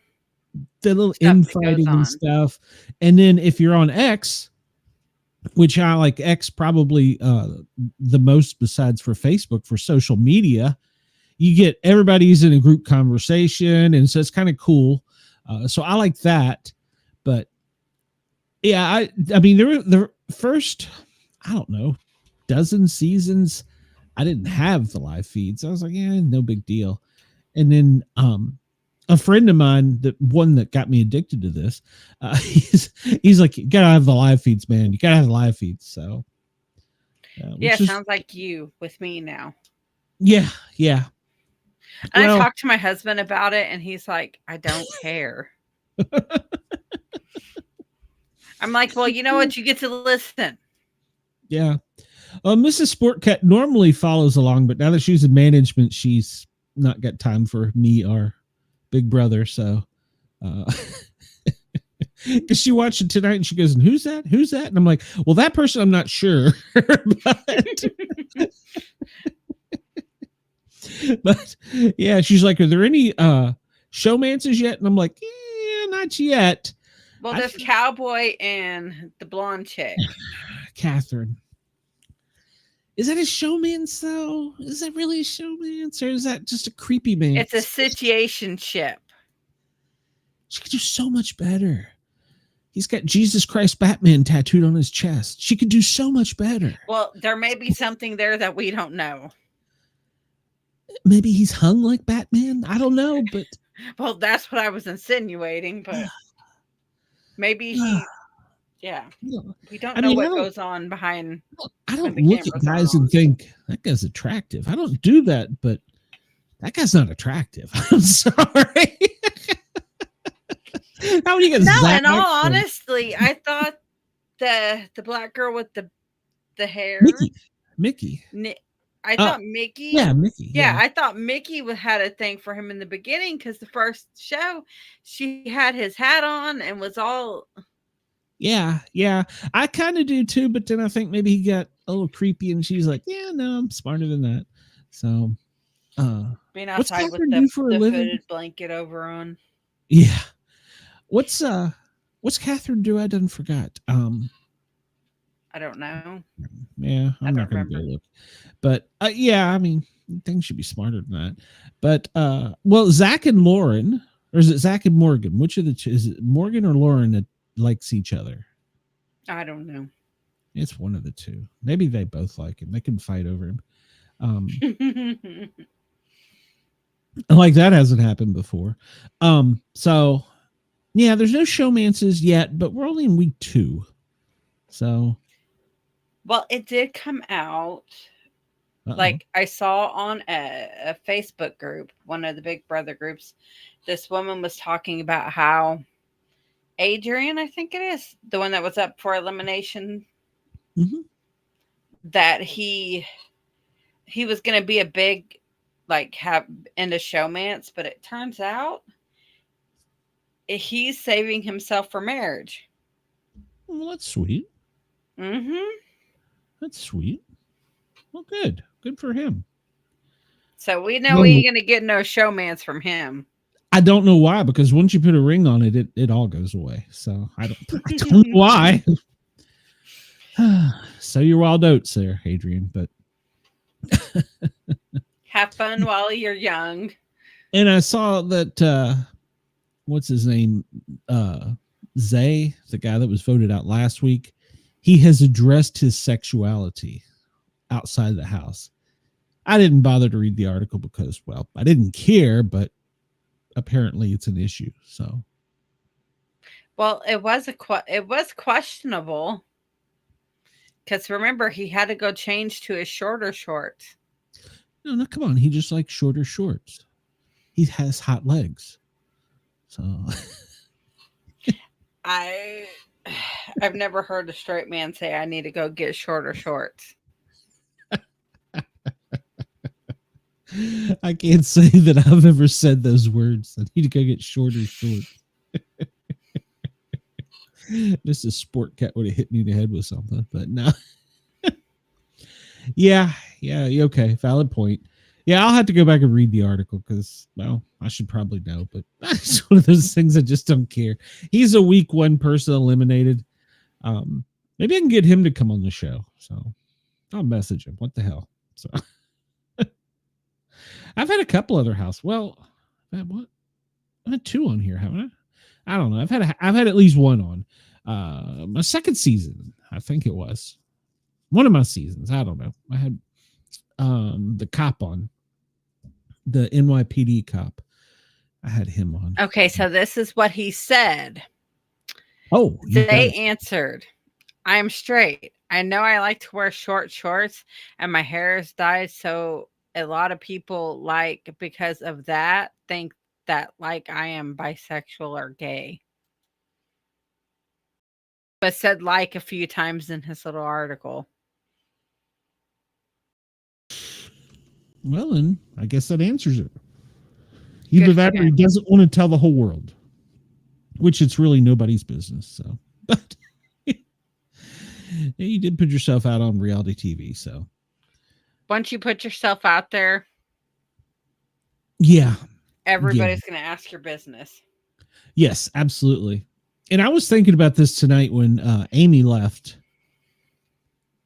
S1: little infighting and stuff. And then if you're on X, which I like X probably the most besides for Facebook for social media, you get everybody's in a group conversation. And so it's kind of cool. So I like that. But yeah, I mean, the first, I don't know, dozen seasons, I didn't have the live feeds. I was like, yeah, no big deal. And then a friend of mine, the one that got me addicted to this, he's like, you gotta have the live feeds, man. You gotta have the live feeds. So
S3: yeah, sounds like you with me now.
S1: Yeah.
S3: And I talked to my husband about it, and he's like, I don't care. I'm like, well, you know what? You get to listen.
S1: Yeah. Mrs. Sportcat normally follows along, but now that she's in management, she's not got time for me or Big Brother. So, because she watched it tonight and she goes, and who's that? Who's that? And I'm like, well, that person, I'm not sure. But yeah, she's like, are there any showmances yet? And I'm like, yeah, not yet.
S3: Well, there's Cowboy and the blonde chick.
S1: Catherine. Is that a showman's though? Is that really a showman's, or is that just a creepy man?
S3: It's a situationship.
S1: She could do so much better. He's got Jesus Christ Batman tattooed on his chest. She could do so much better.
S3: Well, there may be something there that we don't know.
S1: Maybe he's hung like Batman. I don't know, but
S3: well, that's what I was insinuating. But maybe she. Yeah, we don't know what goes on behind.
S1: I don't look at guys and think that guy's attractive. I don't do that, but that guy's not attractive. I'm sorry. How do you get?
S3: No, in all honesty, I thought the black girl with the hair,
S1: Mickey.
S3: I thought Mickey.
S1: Yeah, Mickey.
S3: Yeah, I thought Mickey had a thing for him in the beginning because the first show, she had his hat on and was all.
S1: Yeah. I kind of do too, but then I think maybe he got a little creepy, and she's like, "Yeah, no, I'm smarter than that." So,
S3: being outside with the hooded blanket over on.
S1: Yeah. What's Catherine do? I done forgot.
S3: I don't know.
S1: Yeah, I'm not going to go look. But yeah, I mean, things should be smarter than that. But well, Zach and Lauren, or is it Zach and Morgan? Which of the two is it, Morgan or Lauren, that likes each other?
S3: I don't know.
S1: It's one of the two. Maybe they both like him. They can fight over him. Like that hasn't happened before. So yeah, there's no showmances yet, but we're only in week 2. So,
S3: well, it did come out. Like I saw on a Facebook group, one of the Big Brother groups, this woman was talking about how Adrian, I think it is, the one that was up for elimination, that he was going to be a big, like, have into showmance, but it turns out he's saving himself for marriage.
S1: Well, that's sweet. That's sweet. Well, good for him.
S3: So we know we ain't going to get no showmance from him.
S1: I don't know why, because once you put a ring on it, it all goes away. So I don't know why. So your wild oats there, Adrian, but
S3: have fun while you're young.
S1: And I saw that what's his name? Zay, the guy that was voted out last week, he has addressed his sexuality outside the house. I didn't bother to read the article because, well, I didn't care, but apparently it's an issue. So,
S3: well, it was questionable because remember he had to go change to his shorter shorts.
S1: No, come on. He just likes shorter shorts. He has hot legs. So
S3: I've never heard a straight man say I need to go get shorter shorts.
S1: I can't say that I've ever said those words. I need to go get shorter shorts. Just a sport cat would have hit me in the head with something, but no. Yeah, okay. Valid point. Yeah, I'll have to go back and read the article because, well, I should probably know, but it's one of those things I just don't care. He's a week 1 person eliminated. Maybe I can get him to come on the show. So I'll message him. What the hell? So I've had a couple other house. Well, I've had 2 on here, haven't I? I don't know. I've had at least 1 on. My second season, I think it was. One of my seasons. I don't know. I had the cop on. The NYPD cop. I had him on.
S3: Okay, so this is what he said.
S1: Oh.
S3: They answered, I'm straight. I know I like to wear short shorts and my hair is dyed, so a lot of people because of that think that like I am bisexual or gay. But said like a few times in his little article.
S1: Well, then I guess that answers it. Either that or he doesn't want to tell the whole world, which it's really nobody's business. So, but you did put yourself out on reality TV. So
S3: once you put yourself out there, everybody's going to ask your business.
S1: Yes, absolutely. And I was thinking about this tonight when Amy left.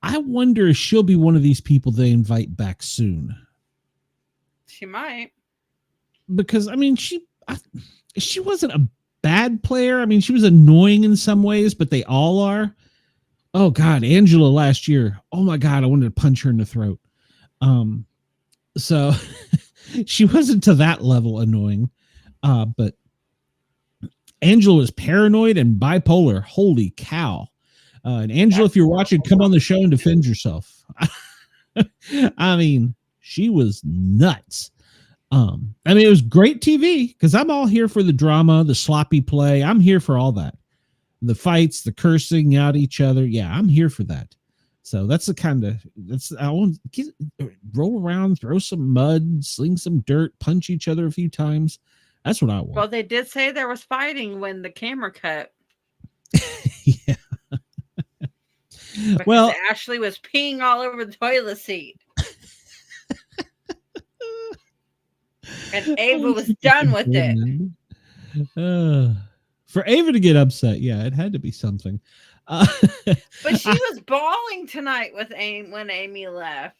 S1: I wonder if she'll be one of these people they invite back soon.
S3: She might.
S1: Because, I mean, she wasn't a bad player. I mean, she was annoying in some ways, but they all are. Oh, God, Angela last year. Oh, my God, I wanted to punch her in the throat. So she wasn't to that level annoying. But Angela was paranoid and bipolar. Holy cow. And Angela, if you're watching, come on the show and defend yourself. I mean, she was nuts. I mean, it was great TV because I'm all here for the drama, the sloppy play. I'm here for all that. The fights, the cursing out each other. Yeah, I'm here for that. So that's the kind of I want to roll around, throw some mud, sling some dirt, punch each other a few times. That's what I want.
S3: Well, they did say there was fighting when the camera cut.
S1: Yeah.
S3: Because
S1: Well,
S3: Ashley was peeing all over the toilet seat. And Ava was done with it.
S1: For Ava to get upset, yeah, it had to be something.
S3: But she was bawling tonight when Amy left.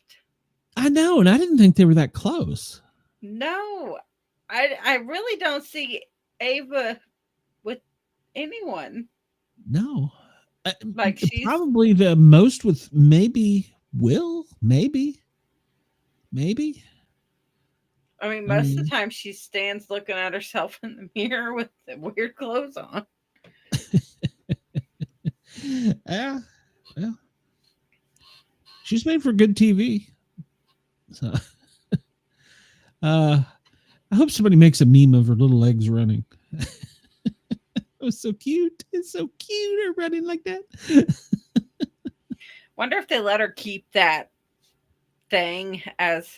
S1: I know, and I didn't think they were that close.
S3: No, I really don't see Ava with anyone.
S1: No.
S3: Like she's
S1: probably the most with maybe Will, maybe.
S3: I mean, most of the time she stands looking at herself in the mirror with the weird clothes on.
S1: Yeah. She's made for good TV. So I hope somebody makes a meme of her little legs running. It was so cute. It's so cute, her running like that.
S3: Wonder if they let her keep that thing as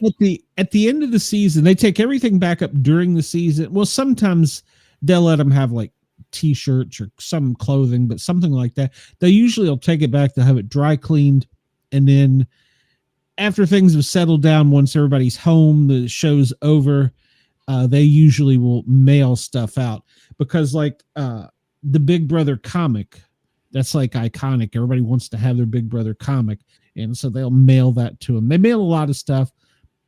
S1: at the end of the season. They take everything back up during the season. Well, sometimes they'll let them have like t-shirts or some clothing, but something like that. They usually will take it back to have it dry cleaned, and then after things have settled down, once everybody's home, the show's over, they usually will mail stuff out, because like the Big Brother comic, that's like iconic. Everybody wants to have their Big Brother comic, and so they'll mail that to them. They mail a lot of stuff.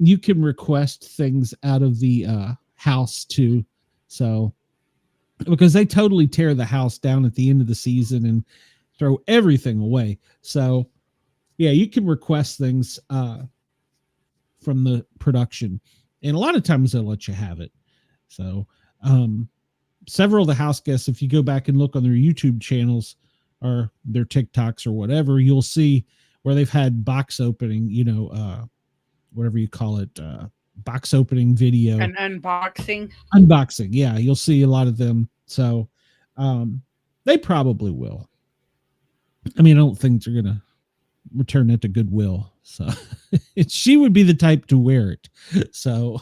S1: You can request things out of the house too, so because they totally tear the house down at the end of the season and throw everything away. So yeah, you can request things from the production, and a lot of times they'll let you have it. So several of the house guests, if you go back and look on their YouTube channels or their TikToks or whatever, you'll see where they've had box opening, whatever you call it, box opening video.
S3: an unboxing.
S1: Yeah, you'll see a lot of them. So they probably will. I mean, I don't think they're going to return it to Goodwill. So she would be the type to wear it. So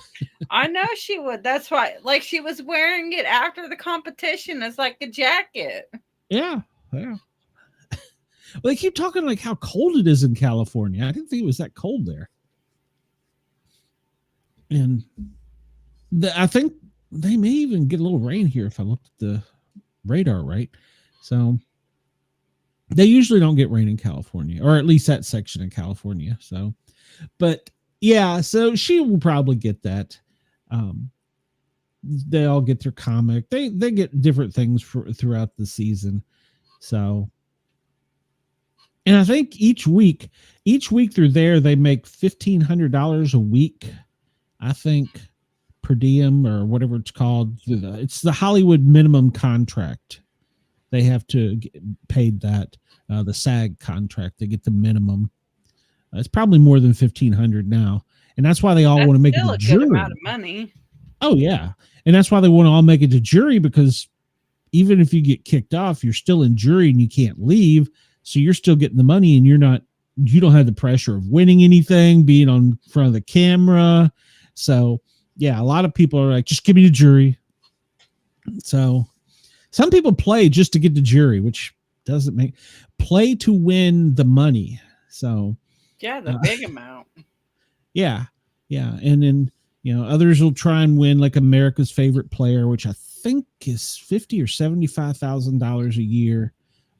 S3: I know she would. That's why, like, she was wearing it after the competition as like a jacket.
S1: Yeah. Well, they keep talking like how cold it is in California. I didn't think it was that cold there. And I think they may even get a little rain here if I looked at the radar right. So they usually don't get rain in California, or at least that section in California. So, but yeah, so she will probably get that. They all get their comic. They get different things throughout the season. So, and I think each week through there, they make $1,500 a week, I think, per diem or whatever it's called. It's the Hollywood minimum contract. They have to get paid that. The SAG contract, they get the minimum. It's probably more than $1,500 now, and that's why they all want to make it a jury.
S3: Good amount of money.
S1: Oh yeah, and that's why they want to all make it to jury, because even if you get kicked off, you're still in jury and you can't leave, so you're still getting the money, and you don't have the pressure of winning anything, being on front of the camera. So yeah, a lot of people are like, just give me the jury. So some people play just to get the jury, which doesn't play to win the money. So
S3: yeah, the big amount.
S1: Yeah. And then, others will try and win like America's Favorite Player, which I think is $50,000 or $75,000 a year.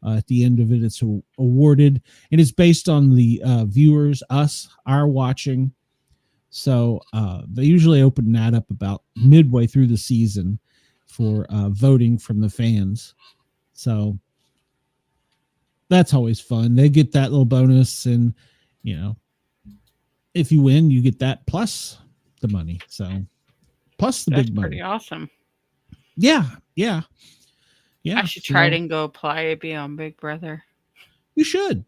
S1: At the end of it, it's awarded, and it's based on the viewers, our watching. So they usually open that up about midway through the season for voting from the fans. So that's always fun. They get that little bonus, and if you win, you get that plus the money. So plus the big money.
S3: Pretty awesome.
S1: Yeah.
S3: I should try to go apply to be on Big Brother.
S1: You should.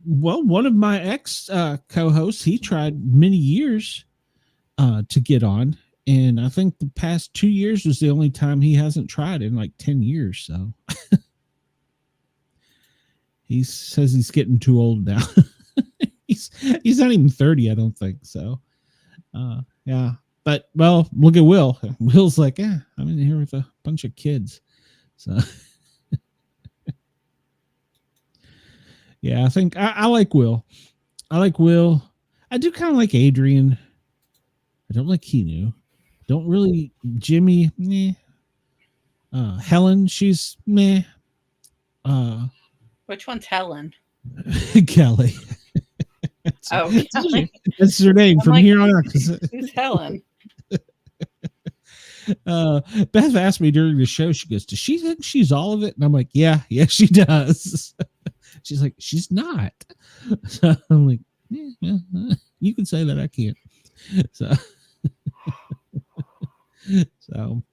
S1: Well, one of my ex co-hosts, he tried many years to get on, and I think the past 2 years was the only time he hasn't tried in like 10 years. So He says he's getting too old now. he's not even 30, I don't think so. Yeah. But well, look at Will. Will's like, yeah, I'm in here with a bunch of kids. So yeah, I think I like Will. I like Will. I do kind of like Adrian. I don't like Keanu. Don't really Jimmy, meh. Helen, she's meh.
S3: Which one's Helen?
S1: Kelley.
S3: Oh, Kelley.
S1: That's her name
S3: I'm
S1: from
S3: like,
S1: here on out.
S3: Who's Helen?
S1: Beth asked me during the show, she goes, does she think she's all of it? And I'm like, yeah, she does. She's like, she's not. So I'm like, yeah, you can say that, I can't. So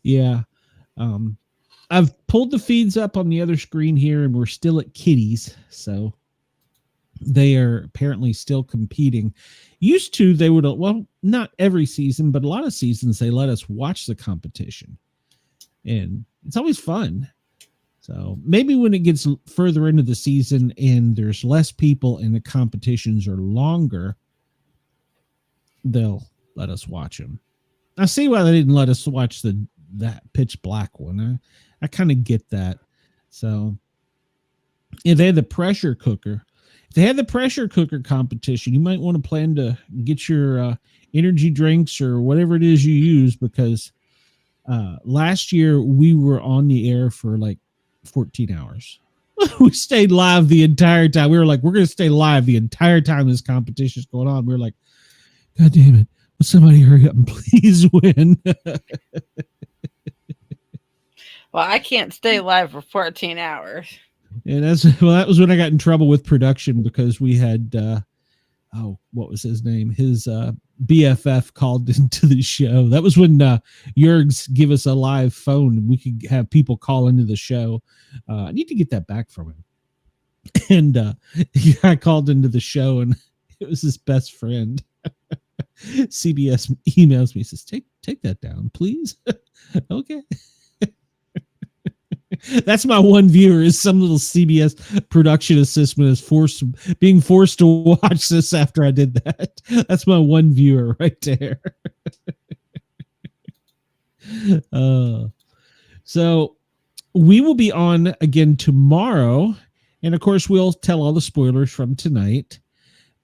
S1: yeah. I've pulled the feeds up on the other screen here, and we're still at Kitties. So they are apparently still competing. Used to, they would, well, not every season, but a lot of seasons, they let us watch the competition. And it's always fun. So maybe when it gets further into the season and there's less people and the competitions are longer, they'll let us watch them. I see why they didn't let us watch that pitch black one. I kind of get that. So if they had the pressure cooker, if they had the pressure cooker competition, you might want to plan to get your energy drinks or whatever it is you use, because last year we were on the air for like 14 hours. We stayed live the entire time. We were like, we're going to stay live the entire time this competition is going on. We were like, God damn it. Will somebody hurry up and please win?
S3: Well, I can't stay live for 14 hours.
S1: And that was when I got in trouble with production, because we had, what was his name? His BFF called into the show. That was when Jurgs gave us a live phone. We could have people call into the show. I need to get that back from him. And I called into the show, and it was his best friend. CBS emails me, says, take that down, please. Okay. That's my one viewer, is some little CBS production assistant is being forced to watch this after I did that. That's my one viewer right there. So we will be on again tomorrow. And of course, we'll tell all the spoilers from tonight,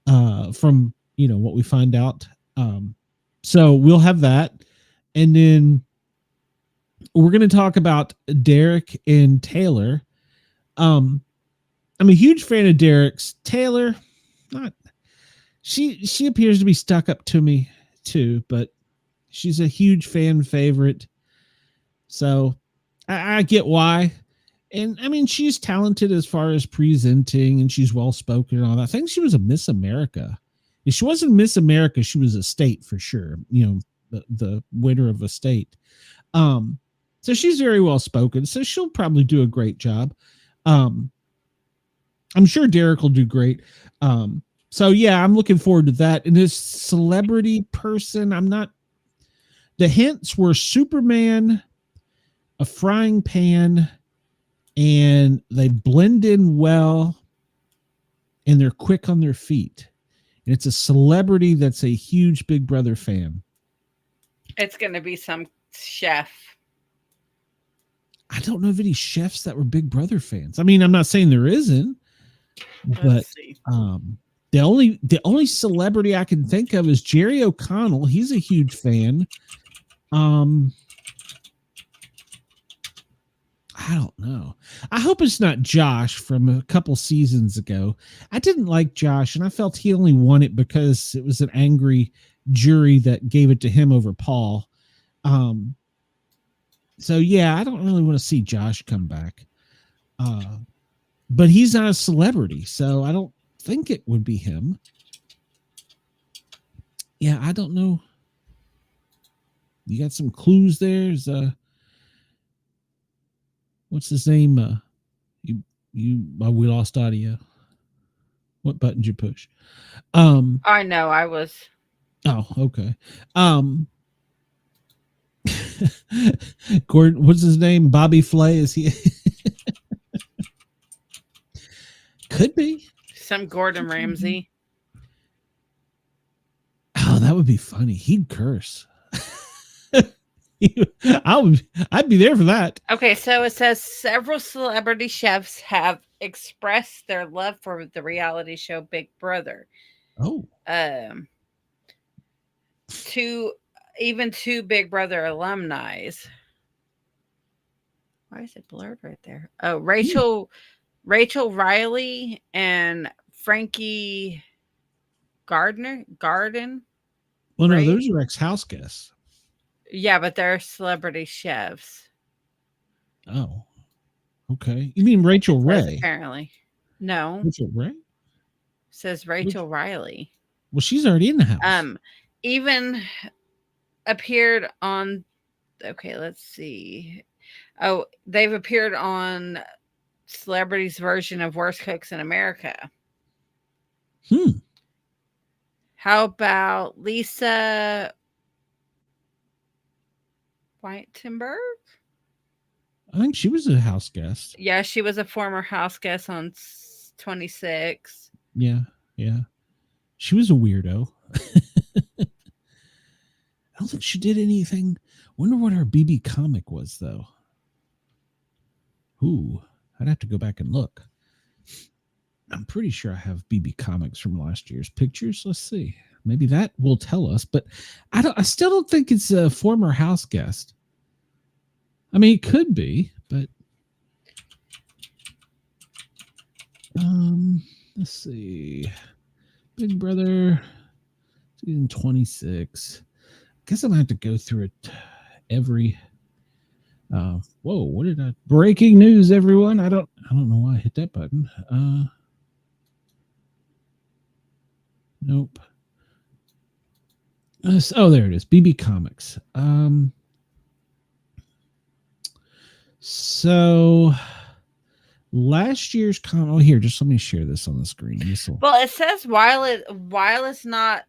S1: from, what we find out. So we'll have that. And then we're going to talk about Derek and Taylor. I'm a huge fan of Derek's. Taylor, not. She appears to be stuck up to me too, but she's a huge fan favorite. So I get why. And I mean, she's talented as far as presenting, and she's well spoken and all that. I think she was a Miss America. If she wasn't Miss America, she was a state for sure. The winner of a state. So she's very well spoken. So she'll probably do a great job. I'm sure Derek will do great. So yeah, I'm looking forward to that. And this celebrity person, the hints were Superman, a frying pan, and they blend in well, and they're quick on their feet. And it's a celebrity that's a huge Big Brother fan. It's
S3: going to be some chef.
S1: I don't know of any chefs that were Big Brother fans. I mean, I'm not saying there isn't, but the only celebrity I can think of is Jerry O'Connell. He's a huge fan. I don't know. I hope it's not Josh from a couple seasons ago. I didn't like Josh, and I felt he only won it because it was an angry jury that gave it to him over Paul. So yeah, I don't really want to see Josh come back. But he's not a celebrity, so I don't think it would be him. Yeah, I don't know. You got some clues there? What's his name? We lost audio. What button did you push?
S3: I know, I was.
S1: Oh, okay. Gordon, what's his name? Bobby Flay, is he? Could be.
S3: Some Gordon Ramsay.
S1: Oh, that would be funny. He'd curse. I'd be there for that.
S3: Okay, so it says several celebrity chefs have expressed their love for the reality show Big Brother.
S1: Oh.
S3: Two Big Brother alumni. Why is it blurred right there? Oh, Rachel Riley and Frankie Garden.
S1: Well, no,
S3: right?
S1: those are ex-house guests.
S3: Yeah, but they're celebrity chefs.
S1: Oh, okay. You mean Rachel Ray?
S3: Apparently, no.
S1: Rachel Ray?
S3: It says Rachel Riley.
S1: Well, she's already in the house.
S3: Even appeared on. Okay, let's see. Oh, they've appeared on Celebrity's version of Worst Cooks in America. How about Lisa Whitenberg?
S1: I think she was a house guest.
S3: Yeah, she was a former house guest on 26.
S1: Yeah. She was a weirdo. I don't think she did anything. Wonder what her BB comic was, though. Ooh, I'd have to go back and look. I'm pretty sure I have BB comics from last year's pictures. Let's see. Maybe that will tell us, but I still don't think it's a former house guest. I mean, it could be, but let's see. Big Brother season 26. Guess I'm gonna have to go through it every whoa, what did I breaking news, everyone? I don't know why I hit that button. Nope. Oh, there it is. BB Comics. So last year's oh, here, just let me share this on the screen.
S3: Well, it says while it's not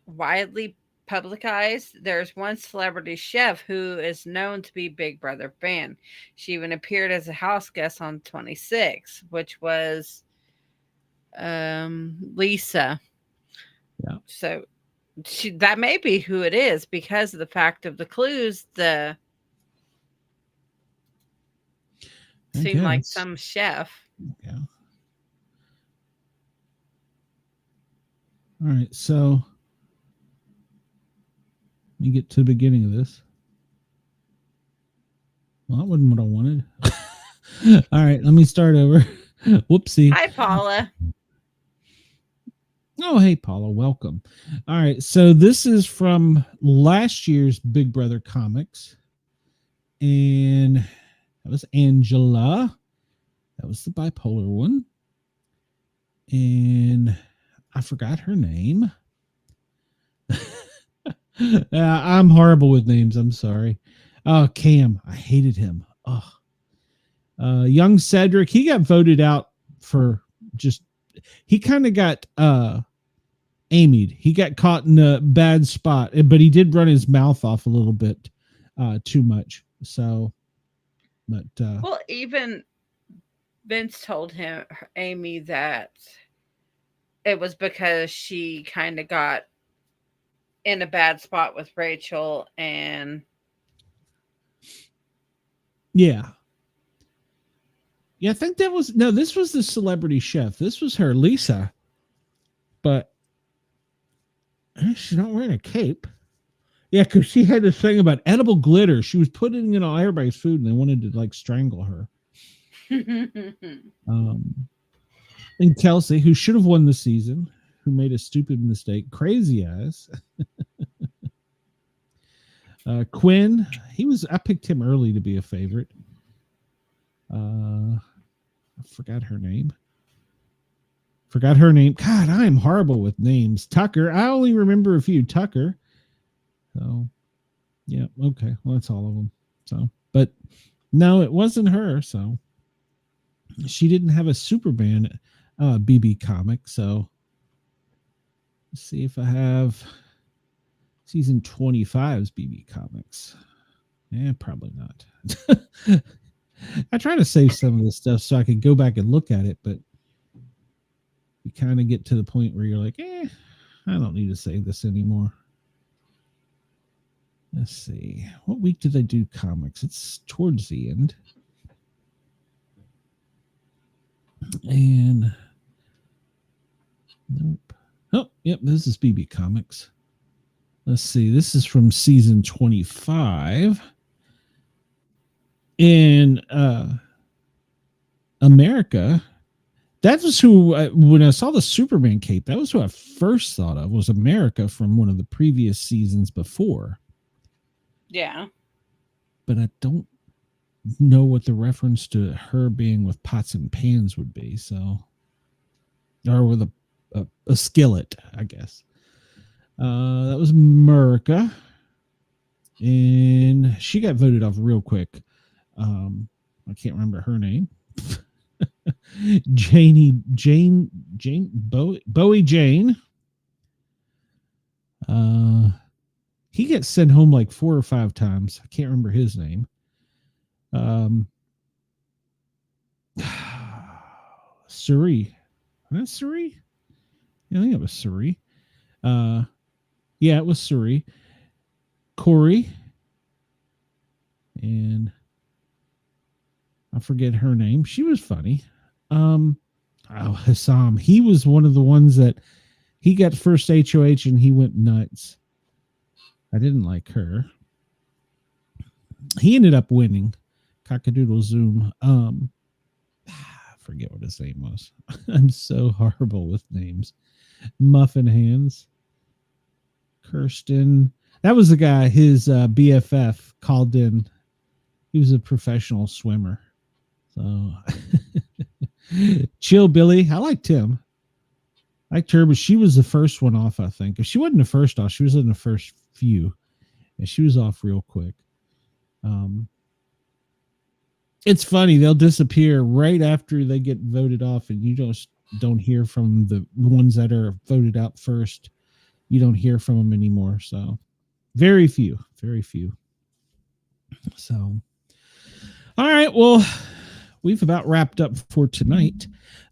S3: widely publicized, there's one celebrity chef who is known to be Big Brother fan. She even appeared as a house guest on 26, which was Lisa.
S1: Yeah.
S3: So that may be who it is because of the fact of the clues. Seemed like some chef.
S1: Yeah. All right, so let me get to the beginning of this. Well, that wasn't what I wanted. All right, let me start over. Whoopsie.
S3: Hi, Paula.
S1: Oh, hey, Paula. Welcome. All right, so this is from last year's Big Brother comics. And that was Angela. That was the bipolar one. And I forgot her name. I'm horrible with names. I'm sorry. Oh, Cam. I hated him. Oh. Young Cedric. He got voted out for just... He kind of got Amy'd. He got caught in a bad spot, but he did run his mouth off a little bit too much. So... But
S3: well, even Vince told Amy that it was because she kind of got in a bad spot with Rachel, and
S1: yeah, I think that was this was the celebrity chef. This was her, Lisa, but she's not wearing a cape. Yeah, because she had this thing about edible glitter. She was putting it on everybody's food, and they wanted to like strangle her. And Kelsey, who should have won the season, who made a stupid mistake, crazy ass. Quinn, I picked him early to be a favorite. I forgot her name. God, I am horrible with names. Tucker, I only remember a few. Tucker. So, yeah, okay. Well, that's all of them. So, but no, it wasn't her. So, she didn't have a Superman BB comic. So, let's see if I have season 25's BB comics. Yeah, probably not. I try to save some of this stuff so I can go back and look at it, but you kind of get to the point where you're like, I don't need to save this anymore. Let's see. What week did I do comics? It's towards the end. And nope. Oh, yep, this is BB Comics. Let's see. This is from season 25. In America, that was who, when I saw the Superman cape, that was who I first thought of, was America from one of the previous seasons before.
S3: Yeah.
S1: But I don't know what the reference to her being with pots and pans would be. So, or with a skillet, I guess. That was America. And she got voted off real quick. I can't remember her name. Bowie Jane. He gets sent home like 4 or 5 times. I can't remember his name. Suri. That's Suri? Yeah, I think it was Suri. Yeah, it was Suri. Corey. And I forget her name. She was funny. Hassam. He was one of the ones that he got first HOH and he went nuts. I didn't like her. He ended up winning. Cockadoodle Zoom. I forget what his name was. I'm so horrible with names. Muffin Hands. Kirsten. That was the guy, his BFF called in. He was a professional swimmer. So Chill Billy. I liked him. I liked her, but she was the first one off, I think. If she wasn't the first off, she was in the first few. And she was off real quick. It's funny, they'll disappear right after they get voted off, and you just don't hear from the ones that are voted out first. You don't hear from them anymore. So very few. So all right, well, we've about wrapped up for tonight.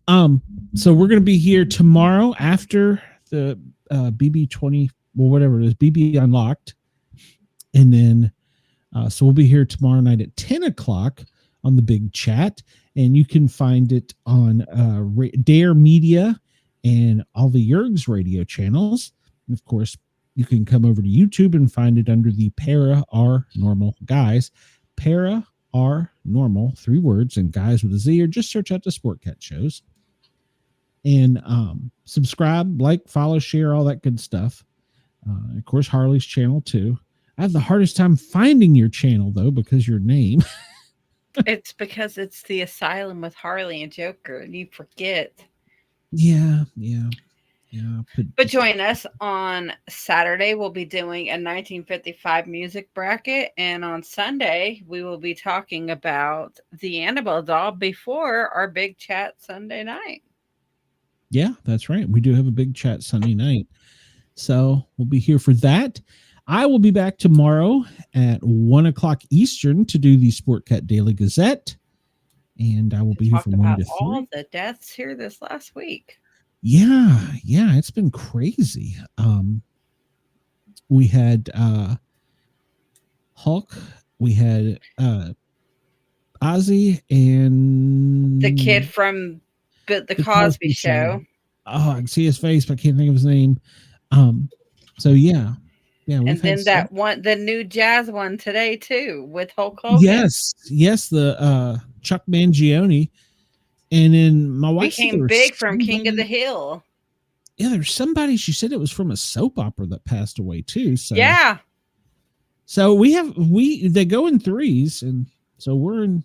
S1: So we're going to be here tomorrow after the BB20, well, whatever it is, BB Unlocked. And then, so we'll be here tomorrow night at 10 o'clock on the big chat. And you can find it on Dare Media and all the Yerg's radio channels. And of course, you can come over to YouTube and find it under the Para Are Normal Guys. Para Are Normal, 3 words, and Guys with a Z, or just search out the Sport Cat shows. And subscribe, like, follow, share, all that good stuff. Of course, Harley's channel too. I have the hardest time finding your channel though, because your name.
S3: It's because it's the Asylum with Harley and Joker, and you forget.
S1: Yeah.
S3: But join us on Saturday. We'll be doing a 1955 music bracket, and on Sunday we will be talking about the Annabelle doll before our big chat Sunday night.
S1: Yeah, that's right. We do have a big chat Sunday night, so we'll be here for that. I will be back tomorrow at 1 o'clock Eastern to do the Sport Cat Daily Gazette, and I will be here from 1 to 3.
S3: All the deaths here this last week.
S1: Yeah, it's been crazy. We had Hulk, we had Ozzy, and
S3: the kid from the Cosby Show.
S1: Oh, I can see his face, but I can't think of his name. So yeah. And then
S3: that one, the new jazz one today too, with Hulk Hogan.
S1: Yes, the Chuck Mangione. And then my wife
S3: became big from King of the Hill.
S1: Yeah, there's somebody, she said it was from a soap opera that passed away too. So
S3: yeah.
S1: So they go in 3s, and so we're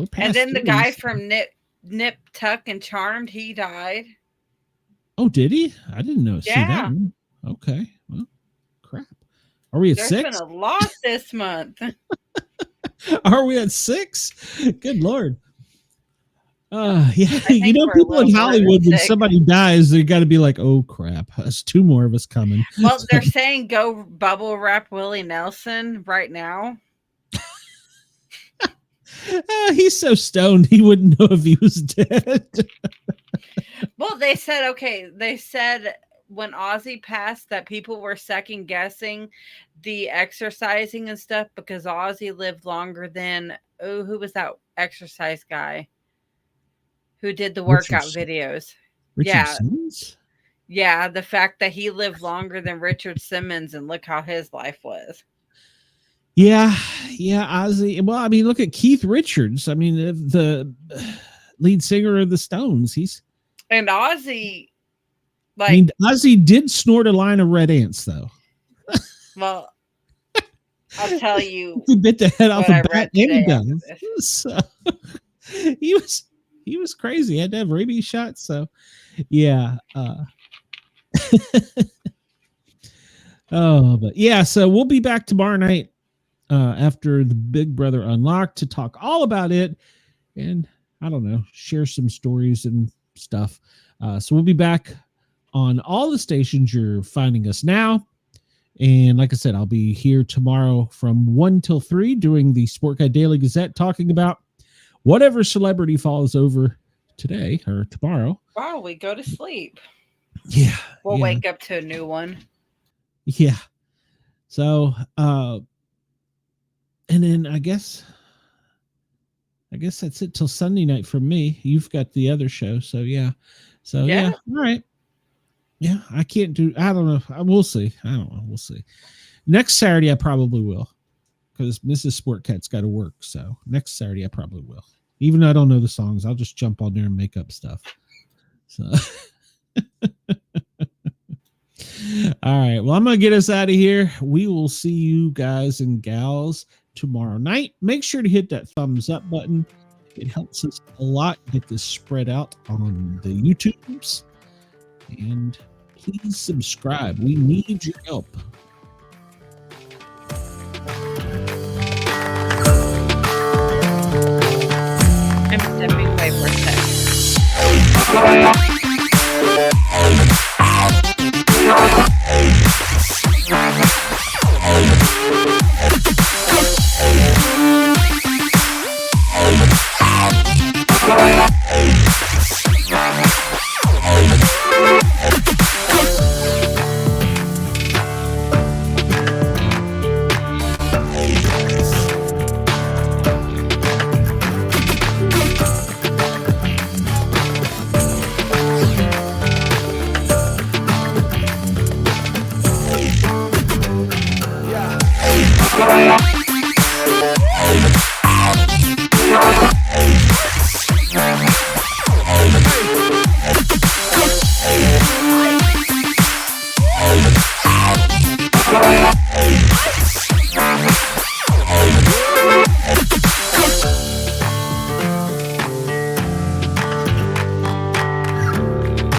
S1: past.
S3: And then
S1: 3s.
S3: the guy from Nip Tuck and Charmed, he died.
S1: Oh, did he? I didn't know.
S3: Yeah.
S1: See that one. Okay. Well, crap. Are we at 6?
S3: There's been a lot this month.
S1: Are we at 6? Good Lord. Yeah, people in Hollywood, when somebody dies, they got to be like, oh crap, there's 2 more of us coming.
S3: Well, they're saying go bubble wrap Willie Nelson right now.
S1: He's so stoned he wouldn't know if he was dead.
S3: Well, they said when Ozzy passed that people were second guessing the exercising and stuff because Ozzy lived longer than, who was that exercise guy who did the workout videos?
S1: Richard Simmons?
S3: Yeah, the fact that he lived longer than Richard Simmons, and look how his life was.
S1: Yeah, Ozzy. Well, I mean, look at Keith Richards. I mean, the lead singer of the Stones.
S3: And Ozzy, like,
S1: I mean, Ozzy did snort a line of red ants, though.
S3: Well, I'll tell you.
S1: He bit the head off a bat and a gun.
S3: So,
S1: he was crazy. He had to have rabies shots. So, yeah. Oh, but yeah. So we'll be back tomorrow night after the Big Brother Unlocked to talk all about it, and I don't know, share some stories and stuff. So we'll be back on all the stations you're finding us now. And like I said, I'll be here tomorrow from 1 till 3 doing the Sport Guy Daily Gazette, talking about whatever celebrity falls over today or tomorrow.
S3: Wow, we go to sleep.
S1: Yeah.
S3: We'll wake up to a new one.
S1: Yeah. So, and then I guess that's it till Sunday night for me. You've got the other show. So, yeah. So, yeah. All right. Yeah. I don't know. We'll see. I don't know. We'll see. Next Saturday, I probably will, because Mrs. Sport Cat's got to work. So next Saturday, I probably will. Even though I don't know the songs, I'll just jump on there and make up stuff. So, all right. Well, I'm going to get us out of here. We will see you guys and gals tomorrow night. Make sure to hit that thumbs up button. It helps us a lot get this spread out on the YouTubes. And please subscribe. We need your help.
S3: I'm stepping away for a second.